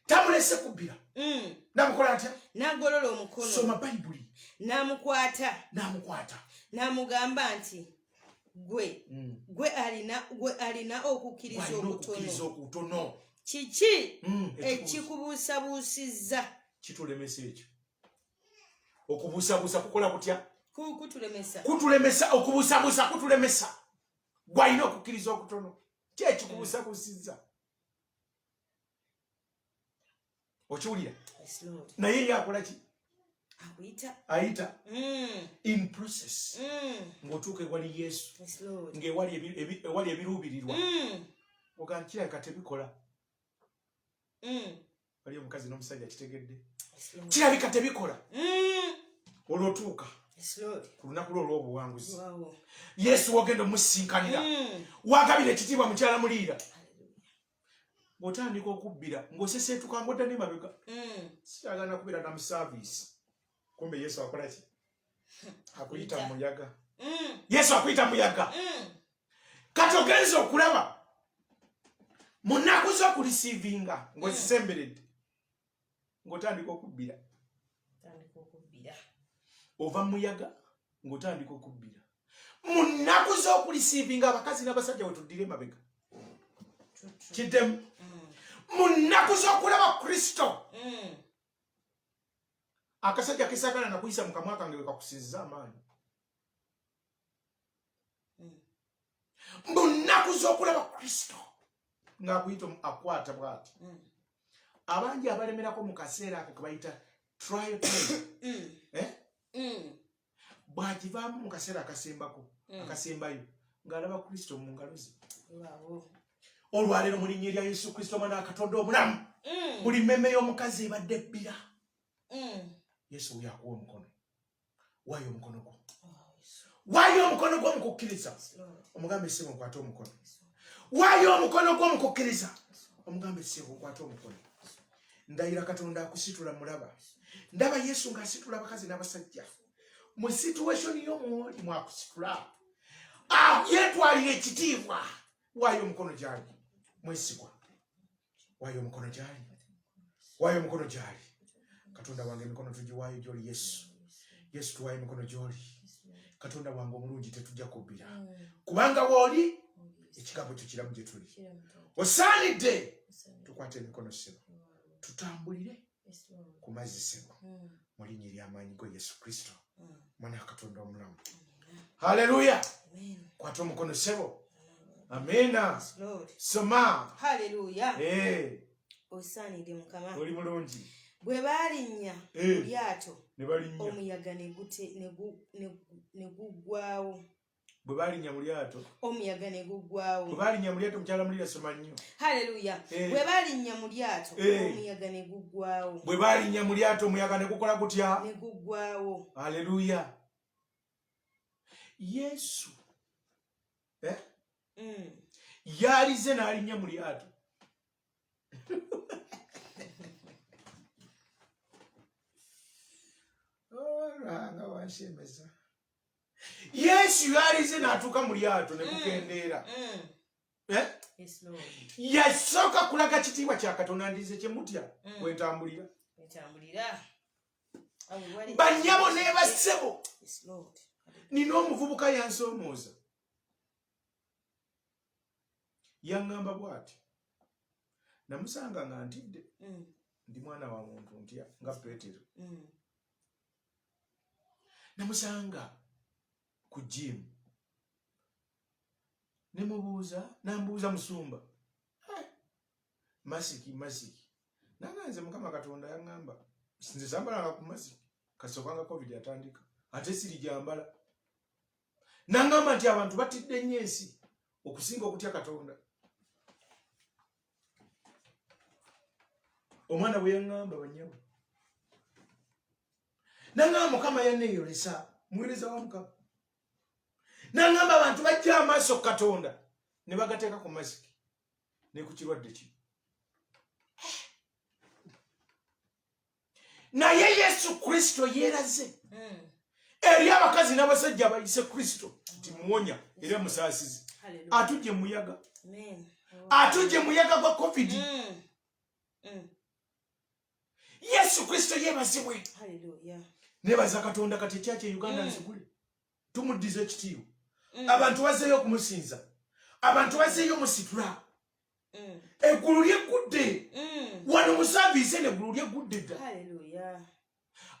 tamulese kubbira namukola atya n'agolola omukono soma bayibuli n'amukwata n'amugamba nti gwe alina okukkiriza okutono kiki ekikubuusabuusizza kitulemesa ekyo okubuusabuusa kukola kutya kutulemesa okubuusabuusa kutulemesa gwalina okukkiriza okutono ki ekikubuusabuusizza okiwulira naye yakola ki ayita in process ng'otuuka ewali yesu ng'ewali ebiruubirirwa ogamba kirabika tebikola wali omukazi n'omusajja kitegedde kirabika tebikola olwotuuka ku lunaku lwo olw'obuwanguzi yesu wogenda omusinkanira wagabira ekitiibwa mukyala muliira ng'otandika okubbira ng'oseseetuka ng'odda n'emabega sikyagana kubeera na musaavisi kumbe yesu akola ki akuyita muyaga yesu akuyita muyaga kati ogenza okulaba mu nnaku z'okulisiivinga ng'ozisemberedde ng'otandika okubbira ova muyaga ng'otandika okubbira mu nnaku z'okulisiivinga abakazi n'abasajja we tuddire emabega kiddemu mu nnaku z'okulaba kristo akasajja kesagala nakuyisa mu kamwa kange wekakusinziza amaanyi mu nnaku z'okulaba kristo ng'akuyita akwata bw'ati abangi abalemerako mu kaseera ako kebayita trial time bw'akivaamu mu kaseera akasembayo ng'alaba kristo mu ngalo ze olwaleero mu linnya erya yesu kristo mwana wa katonda omulamu buli mmemme y'omukazi ebadde ebbira yesu oyo akuwa omukono waayo omukono gwo waayo omukono gwo mu kukkiriza omugambe essebo nkwate omukono waayo omukono gwo mu kukkiriza omugambe essebo nkwate omukono ndayira katonda akusitula mulaba ndaba yesu ng'asitula abakazi n'abasajja mu situation y'omwoli mwakusitula yetwalira ekitiibwa waayo omukono gyali mwesigwa waayo omukono gyali waayo omukono gyali katonda wange emikono tugiwaayo gy'oli yesu tuwaayo emikono gy'oli katonda wange omulungi tetujja kubbira kubanga wooli ekigambo kyo kiramu gye tuli osaanidde tukwate emikono sebo tutambulire ku mazzi sebo mu linnya ery'amaanyi go yesu kristo mwana wa katonda omulamu haleluya kwata omukono sebo amena soma haleluya osaanidde mukama oli mulungi bwe baalinnya lyato omuyaga ne guggwaawo bwe balinnya mu lyato omuyaga ne guggwaawo. bwe balinnya mu lyato mukyala mulira soma nnyo. Haleluya. Bwe balinnya mu lyato omuyaga ne guggwaawo. bwe balinnya mu lyato omuyaga ne gukola gutya? Ne guggwaawo. Haleluya. Yesu yalize n'alinnya mu lyato. Olanga wanshemeza. Yesu yalize n'atuuka mu lyato ne gukendeera. Yes, Lord. Yasooka kulaga kitiibwa kya Katonda ndize kye mutya bwe ntambulira. Bannyabo ne bassebo. Yes, Lord. Nina omuvubuka yansoomooza. Yaŋŋamba bw'ati. Namusanga nga ntidde. Ndi mwana wa muntu ntya nga Peetero. Namusanga ku gym. Nambuuza musumba. Masiki. Nanga nze Mukama Katonda yaŋŋamba. Nze sambalanga ku masiki. Kasookanga COVID atandika. Ate siri gyambala. Naŋŋamba nti abantu batidde nnyo ensi okusinga okutya Katonda. Omwana bwe yaŋŋamba bannyabo. Naŋŋamba Mukama yanneeyolesa muweereza wa Mukama. Naŋŋamba abantu bajja amaaso ku Katonda ne bagateeka ku masiki ne ku kirwadde kino. Naye Yesu Kristo yeeraze eri abakazi n'abasajja abayise Kristo nti muwonya era musaasizi. Atujje muyaga. Atujje muyaga gwa COVID. Yesu Kristo yeebazibwe. Nebaza Katonda kati ekyakyo e Uganda nzigule. Tumuddize ekitiibwa. Abantu bazzeeyo okumusinza. Abantu bazzeeyo musitula. Eggulu lyeggudde. Wano mu saaviisi n'eggulu lyeggudde dda.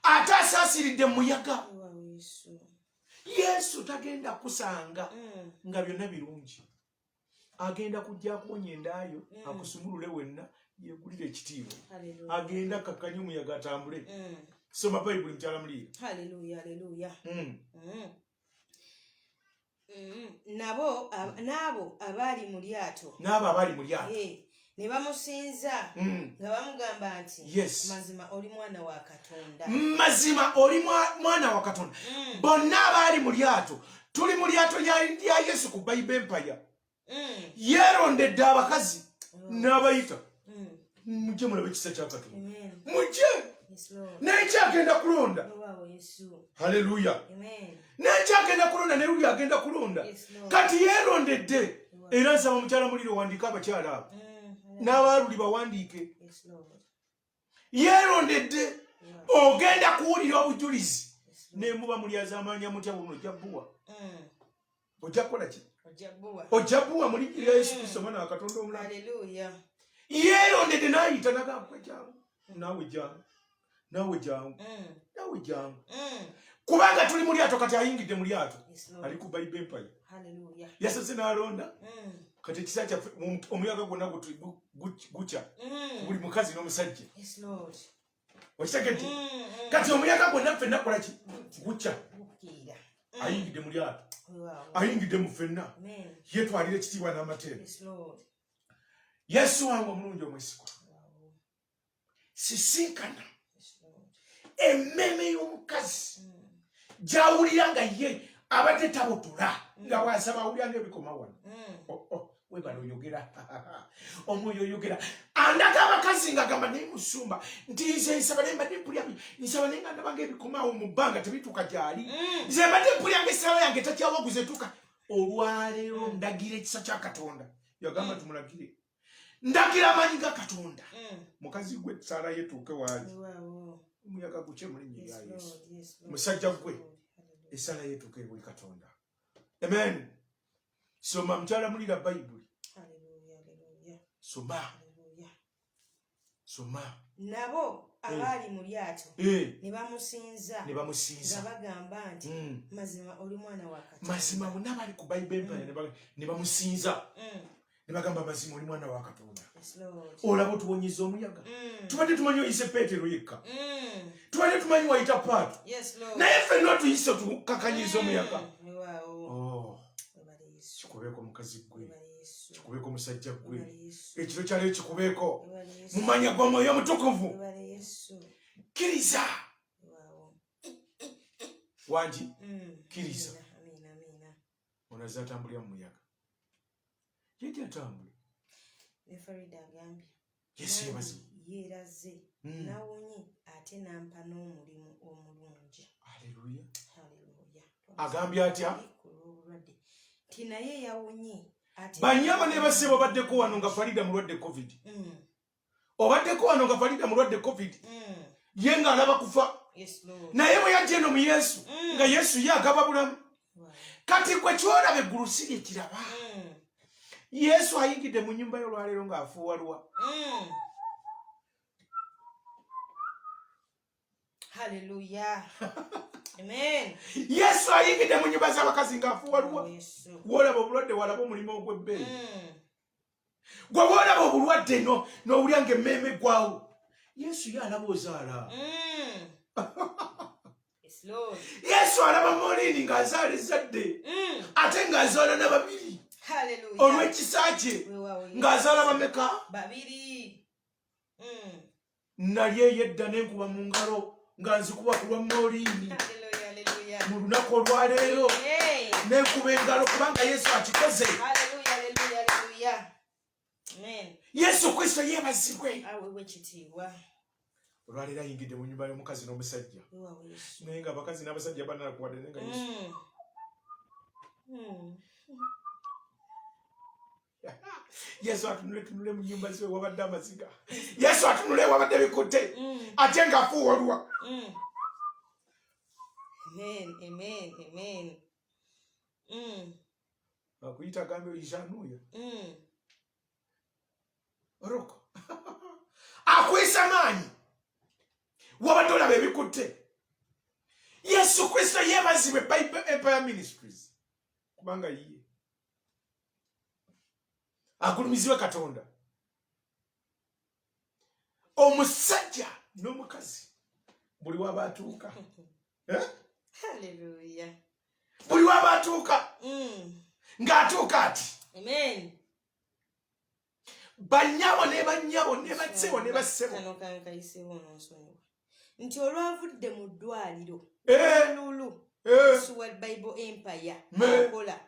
Ate asaasiridde muyaga. Yesu tagenda kusanga nga byonna birungi. Agenda kujja akuwonya endaayo akusumulule wenna yeggulire ekitiibwa. Agenda kakkanye omuyaga atambule. Soma Bayibuli mukyala mulira. Haleluya. N'abo abaali mu lyato. Ne bamusinza nga bamugamba nti mazima oli mwana wa Katonda. Mazima oli mwana wa Katonda. Bonna abaali mu lyato. Tuli mu lyato lya Yesu ku Bible Empire. Yeerondedde abakazi n'abayita. Mujje mulabe ekisa kya Katonda. Mujje. N'ekyagenda kulonda. Haleluya. N'ekyagenda kulonda ne luli agenda kulonda. Kati yeerondedde. Era nsaba mukyala muliro wandiika abakyala abo. N'abaluli bawandiike. Yeerondedde. Ogenda kuwulira obujulizi. Ne muba mulyaza amaanya mutya buno ojja bbuwa. Ojja kukola ki? Ojja bbuwa mu linnya lya Yesu Kristo mwana wa Katonda omulamu. Haleluya. Yeerondedde n'ayita n'agamba jangu. Naawe jangu. Naawe jangu. Kubanga tuli mu lyato kati ayingidde mu lyato. Ali ku Bible Empire. Haleluya. Yasose n'alonda. Kati ekisa kyaffe omuyaga gwonna guca. Buli mukazi n'omusajja. Okitegedde? Kati omuyaga gwonna ffenna kola ki? Guca. Ayingidde mu lyato. Ayingidde mu ffenna. Yeetwalira ekitiibwa n'amateeka. Yesu wange omulungi omwesigwa. Sisinkana emmeme y'omukazi gy'awulira nga ye abadde tabutula nga bw'asaba awulira ng'ebikoma wano. Webala oyogera. Omwoyo oyogera. Andaga abakazi ng'agamba naye musumba nti nze nsaba naye mbadde mpulya nsaba naye nga ndaba ng'ebikomawo mu bbanga tebituuka gy'ali. Nze mbadde mpulya ng'essala yange takyawaguza etuuka. Olwaleero ndagira ekisa kya Katonda. Yagamba tumulagire. Ndagira amaanyi ga Katonda. Mukazi gwe essala yetuuke waali. Omuyaga guce mu linnya lya Yesu. Musajja gwe essala yetuuke eri Katonda. Amen. Soma mukyala mulira Bayibuli. Soma. Nabo abaali mu lyato ne bamusinza nga bagamba nti mazima oli mwana wa Katonda. Mazima bonna bali ku Bible Empire ne bamusinza. Ne bagamba mazima oli mwana wa Katonda. Olaba otuwonyeza omuyaga. Tubadde tumanyi oyise Peetero yekka. Tubadde tumanyi wayita Paato. Naye ffenna otuyise otukakanyiza omuyaga. kikubeeko mukazi gwe kikubeeko musajja gwe ekiro kyaleero kikubeeko mu manya gw'omwoyo omutukuvu kkiriza wangi kkiriza onaze atambulira mu muyaga yejja atambula yesu yebazibu yeeraze nawonye ate nampa n'omulimu omulungi. Haleluya. Agambye atya ti naye yawonye ate banyama ne basebo baddeko wano nga Farida mulwadde covid obaddeko wano nga Farida mulwadde covid ye nga alaba kufa naye bwe yajja eno mu Yesu nga Yesu ye agaba bulamu kati gwe kyolaba eggulu si lye kiraba Yesu ayingidde mu nnyumba y'olwaleero ng'afuuwalwa. Hallelujah. Amen. Yesu ayingidde mu nnyumba z'abakazi ng'afuuwalwa. W'olaba obulwadde walaba omulimu ogw'ebbeeyi. Gwe w'olaba obulwadde n'owulya ng'emmeeme gwawo. Yesu ye alaba ozaala. Yesu alaba Morini ng'azaala ezzadde ate ng'azaala n'ababiri. Olw'ekisa kye ng'azaala bameka? Babiri. Nali eyedda n'enkuba mu ngalo nga nzikuba ku lwa Morini mu lunaku olwaleero n'enkuba engalo kubanga Yesu akikoze. Yesu Kristo yeebazibwe. Olwaleero ayingidde mu nnyumba y'omukazi n'omusajja naye nga abakazi n'abasajja banalakuwadde naye nga Yesu Yesu atunule mu nnyumba ziwe wabadde amaziga. Yesu atunule wabadde bikutte ate ng'afuuwalwa. Amen. Akuyita agambe oyisanuuya oroko akwisa maanyi wabadde olaba ebikutte. Yesu Kristo yeebazibwe Bible Empire Ministries kubanga yiye agulumizibwe Katonda. Omusajja n'omukazi buli wabatuuka Hallelujah. buli wabatuuka ng'atuuka ati Amen. bannyabo ne bannyabo ne bassebo ne bassebo kano kankayiseewo n'onsonyiwa nti olwavudde mu ddwaliro lulu Suwal Bible Empire akola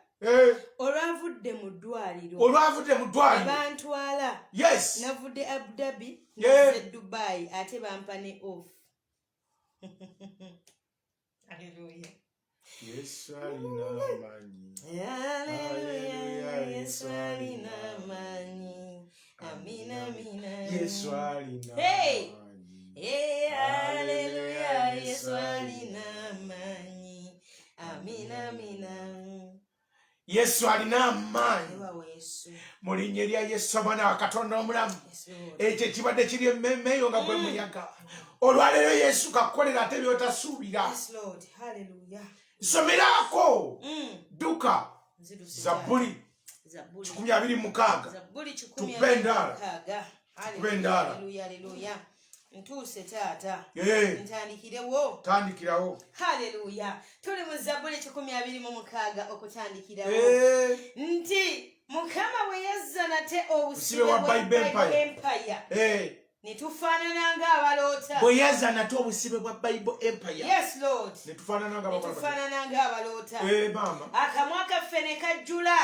olwavudde mu ddwaliro bantwala navudde Abu Dhabi navudde Dubai ate bampa ne off. Haleluya. Yesu alina amaanyi. Haleluya. Yesu alina amaanyi. Amina. Yesu alina amaanyi. Haleluya. Yesu alina amaanyi. Amina. Yesu alina amaanyi. Mu linnya lya Yesu Omwana wa Katonda omulamu ekyo ekibadde kiri emmeeme eyo nga gwe muyaga olwaleero Yesu kakukolera ate by'otasuubira. Someraako dduka Zabbuli 26 tukuba endaala. Ntuuse taata tandikirawo. Haleluya. Tuli mu Zabbuli 26 okutandikirawo nti Mukama bwe yazza nate obusibe bwa Bible Empire ne tufaanana ng'abaloota. Bwe yazza nate obusibe bwa Bible Empire. Yes Lord. Ne tufaanana ng'abaloota. Mama. Akamwa kaffe ne kajjula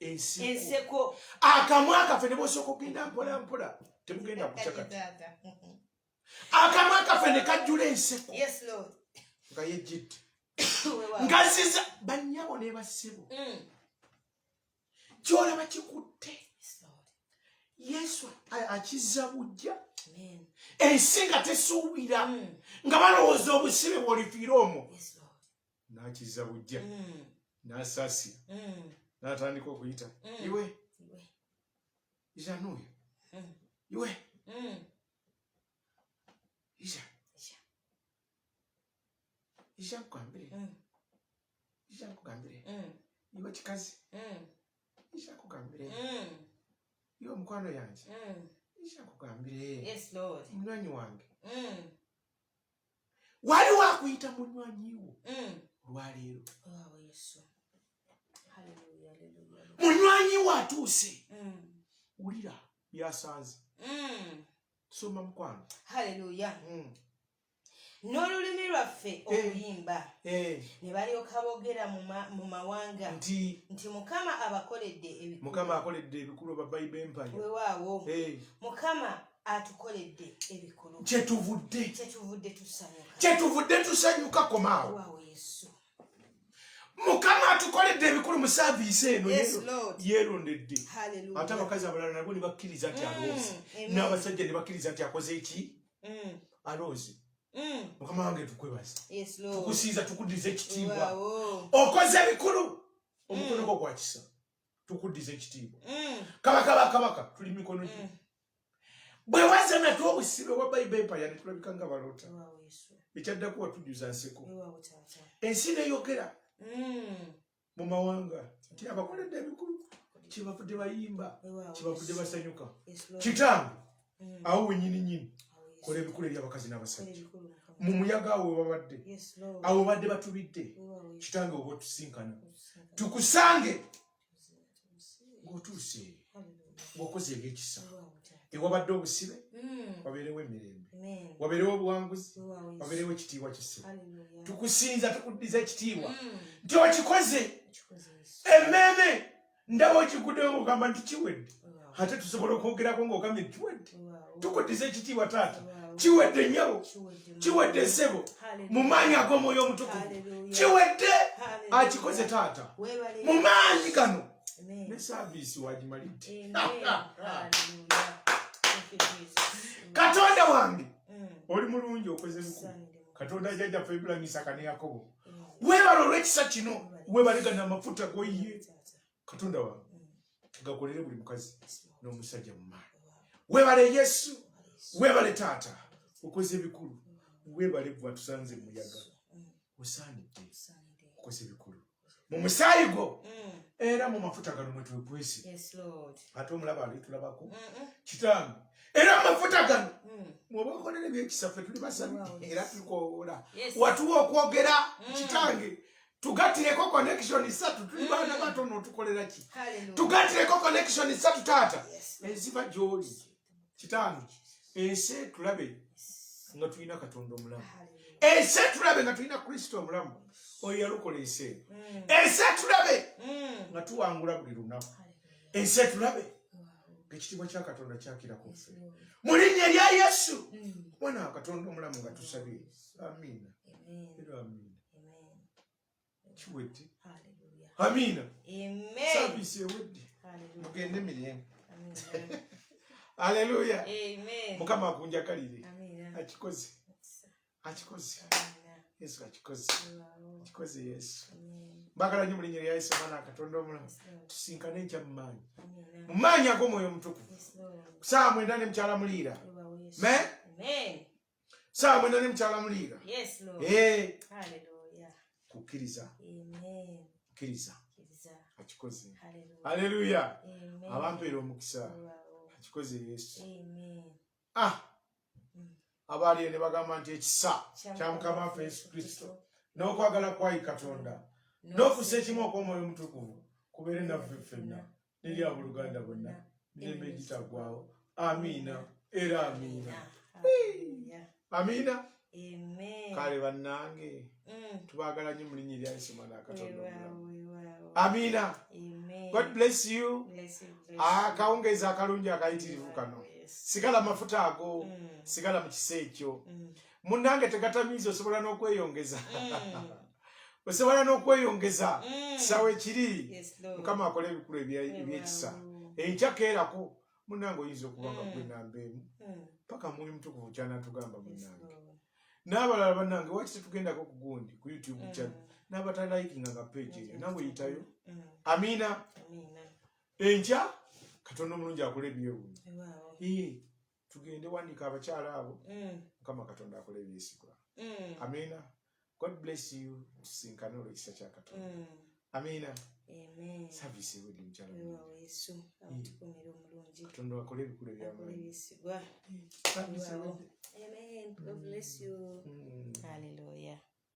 enseko. Akamwa kaffe ne bw'osooka okugenda mpola temugenda kucakata. Akamwa kaffe ne kajjula enseko. Yes Lord. Nga yejjidde ngaziza bannyabo ne bassebo kyolaba kikutte. Yesu akizza bujja ensi nga tesuubira nga balowooza obusibe bw'olifiira omwo n'akizza bujja n'asaasira n'atandika okuyita iwe izanuuyo iwe Isha nkugambire iwe kikazi Isha nkugambire iwe mukwano yange Isha nkugambire. Yes Lord. Munywanyi wange wali wakuyita munywanyi wo olwaleero. Yesu. Haleluya. munywanyi watuuse wulira byasanze soma mukwano. Haleluya. N'olulimi lwaffe oluyimba ne balyoka boogera mu mawanga nti Mukama akoledde ebikulu ba Bible Empire. Weewaawo Mukama atukoledde ebikulu kyetuvudde tusanyuka komaawo. Weewaawo Yesu. Mukama atukoledde ebikulu mu saaviisi eno yeerondedde. Ate abakazi abalala nabo ne bakkiriza nti aloozi, n'abasajja ne bakkiriza nti akoze eki? Aloozi. Mukama wange tukwebaza, tukusiiza, tukuddiza ekitiibwa. Okoze ebikulu, omukono gwo gwa kisa, tukuddiza ekitiibwa. Kabaka tuli mikono gye. Bwe waza natwe obusibe bwa Bible Empire ne tulabika nga baloota. Ekyaddako watujjuza nseko. Ensi n'eyogera mu mawanga nti abakoledde ebikulu, kyebavudde bayimba, kyebavudde basanyuka. Kitange awo wennyini kola ebikulu eri abakazi n'abasajja. Mu muyaga awo webabadde, awo badde batubidde. Kitange oba otusinkana, tukusange ng'otuuse, ng'okoze ebyekisa. Ewabadde obusibe wabeerewo emirembe, wabeerewo obuwanguzi, wabeerewo ekitiibwa kisse. Tukusinza, tukuddiza ekitiibwa nti okikoze. Emmeeme ndaba okiguddewo ng'ogamba nti kiwedde, ate tusobola okwogerako ng'ogambye kiwedde. Tukuddiza ekitiibwa Taata, kiwedde nnyabo, kiwedde ssebo, mu maanyi ag'Omwoyo Omutukuvu. Kiwedde, akikoze Taata mu maanyi gano, ne saaviisi wagimalidde. Katonda wange oli mulungi, okoze bikulu. Katonda jjajjaffe Ibulayimu, Isaaka ne Yakobo, weebale olw'ekisa kino, weebalega n'amafuta g'oyiye. Katonda wange gakolere buli mukazi n'omusajja mu maanyi. Weebale Yesu, weebale Taata, okoze ebikulu. Weebale bwe watusanze mu muyaga, osaanidde, okoze ebikulu mu musaayi gwo era mu mafuta gano mwe twekwese. Ate omulaba alitulabako Kitange, era mu mafuta gano mwoba okolera ebyekisa, ffe tuli basabi era tulikoola. Watuwa okwogera Kitange, tugatireko connection 3, tuli baana batono, tukolera ki? Tugatireko connection 3 Taata, eziva gy'oli Kitange. Ensi tulabe nga tulina Katonda omulamu, ensi tulabe nga tulina Kristo omulamu, oyo yalukola ensi. Ensi tulabe nga tuwangula buli lunaku, ensi tulabe ng'ekitiibwa kya Katonda kyakira ku ffe. Mu linnya lya Yesu, Mwana wa Katonda omulamu, nga tusabye. Amiina. Amiina. Kiwedde. Amiina. Saaviisi ewedde. Mugende mirembe. Haleluya. Mukama akunjakalire. Akikoze. Yesu akikoze. Akikoze Yesu. Mbagala nnyo mu linnya lya Yesu, Mwana wa Katonda omulamu, tusinkane enkya mu maanyi, mu maanyi ag'Omwoyo Omutukuvu. Saa 9 ne mukyala muliira. Saa 9 ne mukyala muliira. Kukkiriza. Kkiriza. Akikoze. Haleluya. Abampeera omukisa. Akikoze Yesu. Abaaliyo ne bagamba nti ekisa kya Mukama waffe Yesu Kristo n'okwagala kwayi Katonda n'okussa ekimu okw'Omwoyo Omutukuvu kubeere naffe ffenna n'eri abooluganda bonna n'embe egitaggwaawo. Amiina era amiina. Amiina. Kale bannange, tubaagala nnyo mu linnya lya Yesu, Mwana wa Katonda omulamu. Amiina. God bless you. Akawungeezi akalungi akayitirivu kano, sigala mafuta ago, sigala mu kisa ekyo. Munnange tegatamiiza, osobola n'okweyongeza. Osobola n'okweyongeza kisaawe kiri. Mukama akola ebikulu ebyekisa. Enkya keerako munnange, oyinza okuba nga gwe namba emu paka Mwoyo Mutukuvu kyanaatugamba munnange. N'abalala bannange, waki tetugendako ku gundi ku YouTube channel n'abatalayikinga nga page eyo, nawe yitayo. Amiina. Enkya Katonda omulungi akola ebyewuunyo. Tugende wandiika abakyala abo, Mukama Katonda akola ebyesigwa. Amiina. God bless you. Tusinkane olw'ekisa kya Katonda. Amiina. Saaviisi ewedde mukyala Katonda akola ebikulu eby'amaanyi. Saaviisi ewedde. Amen. God bless you. Hallelujah.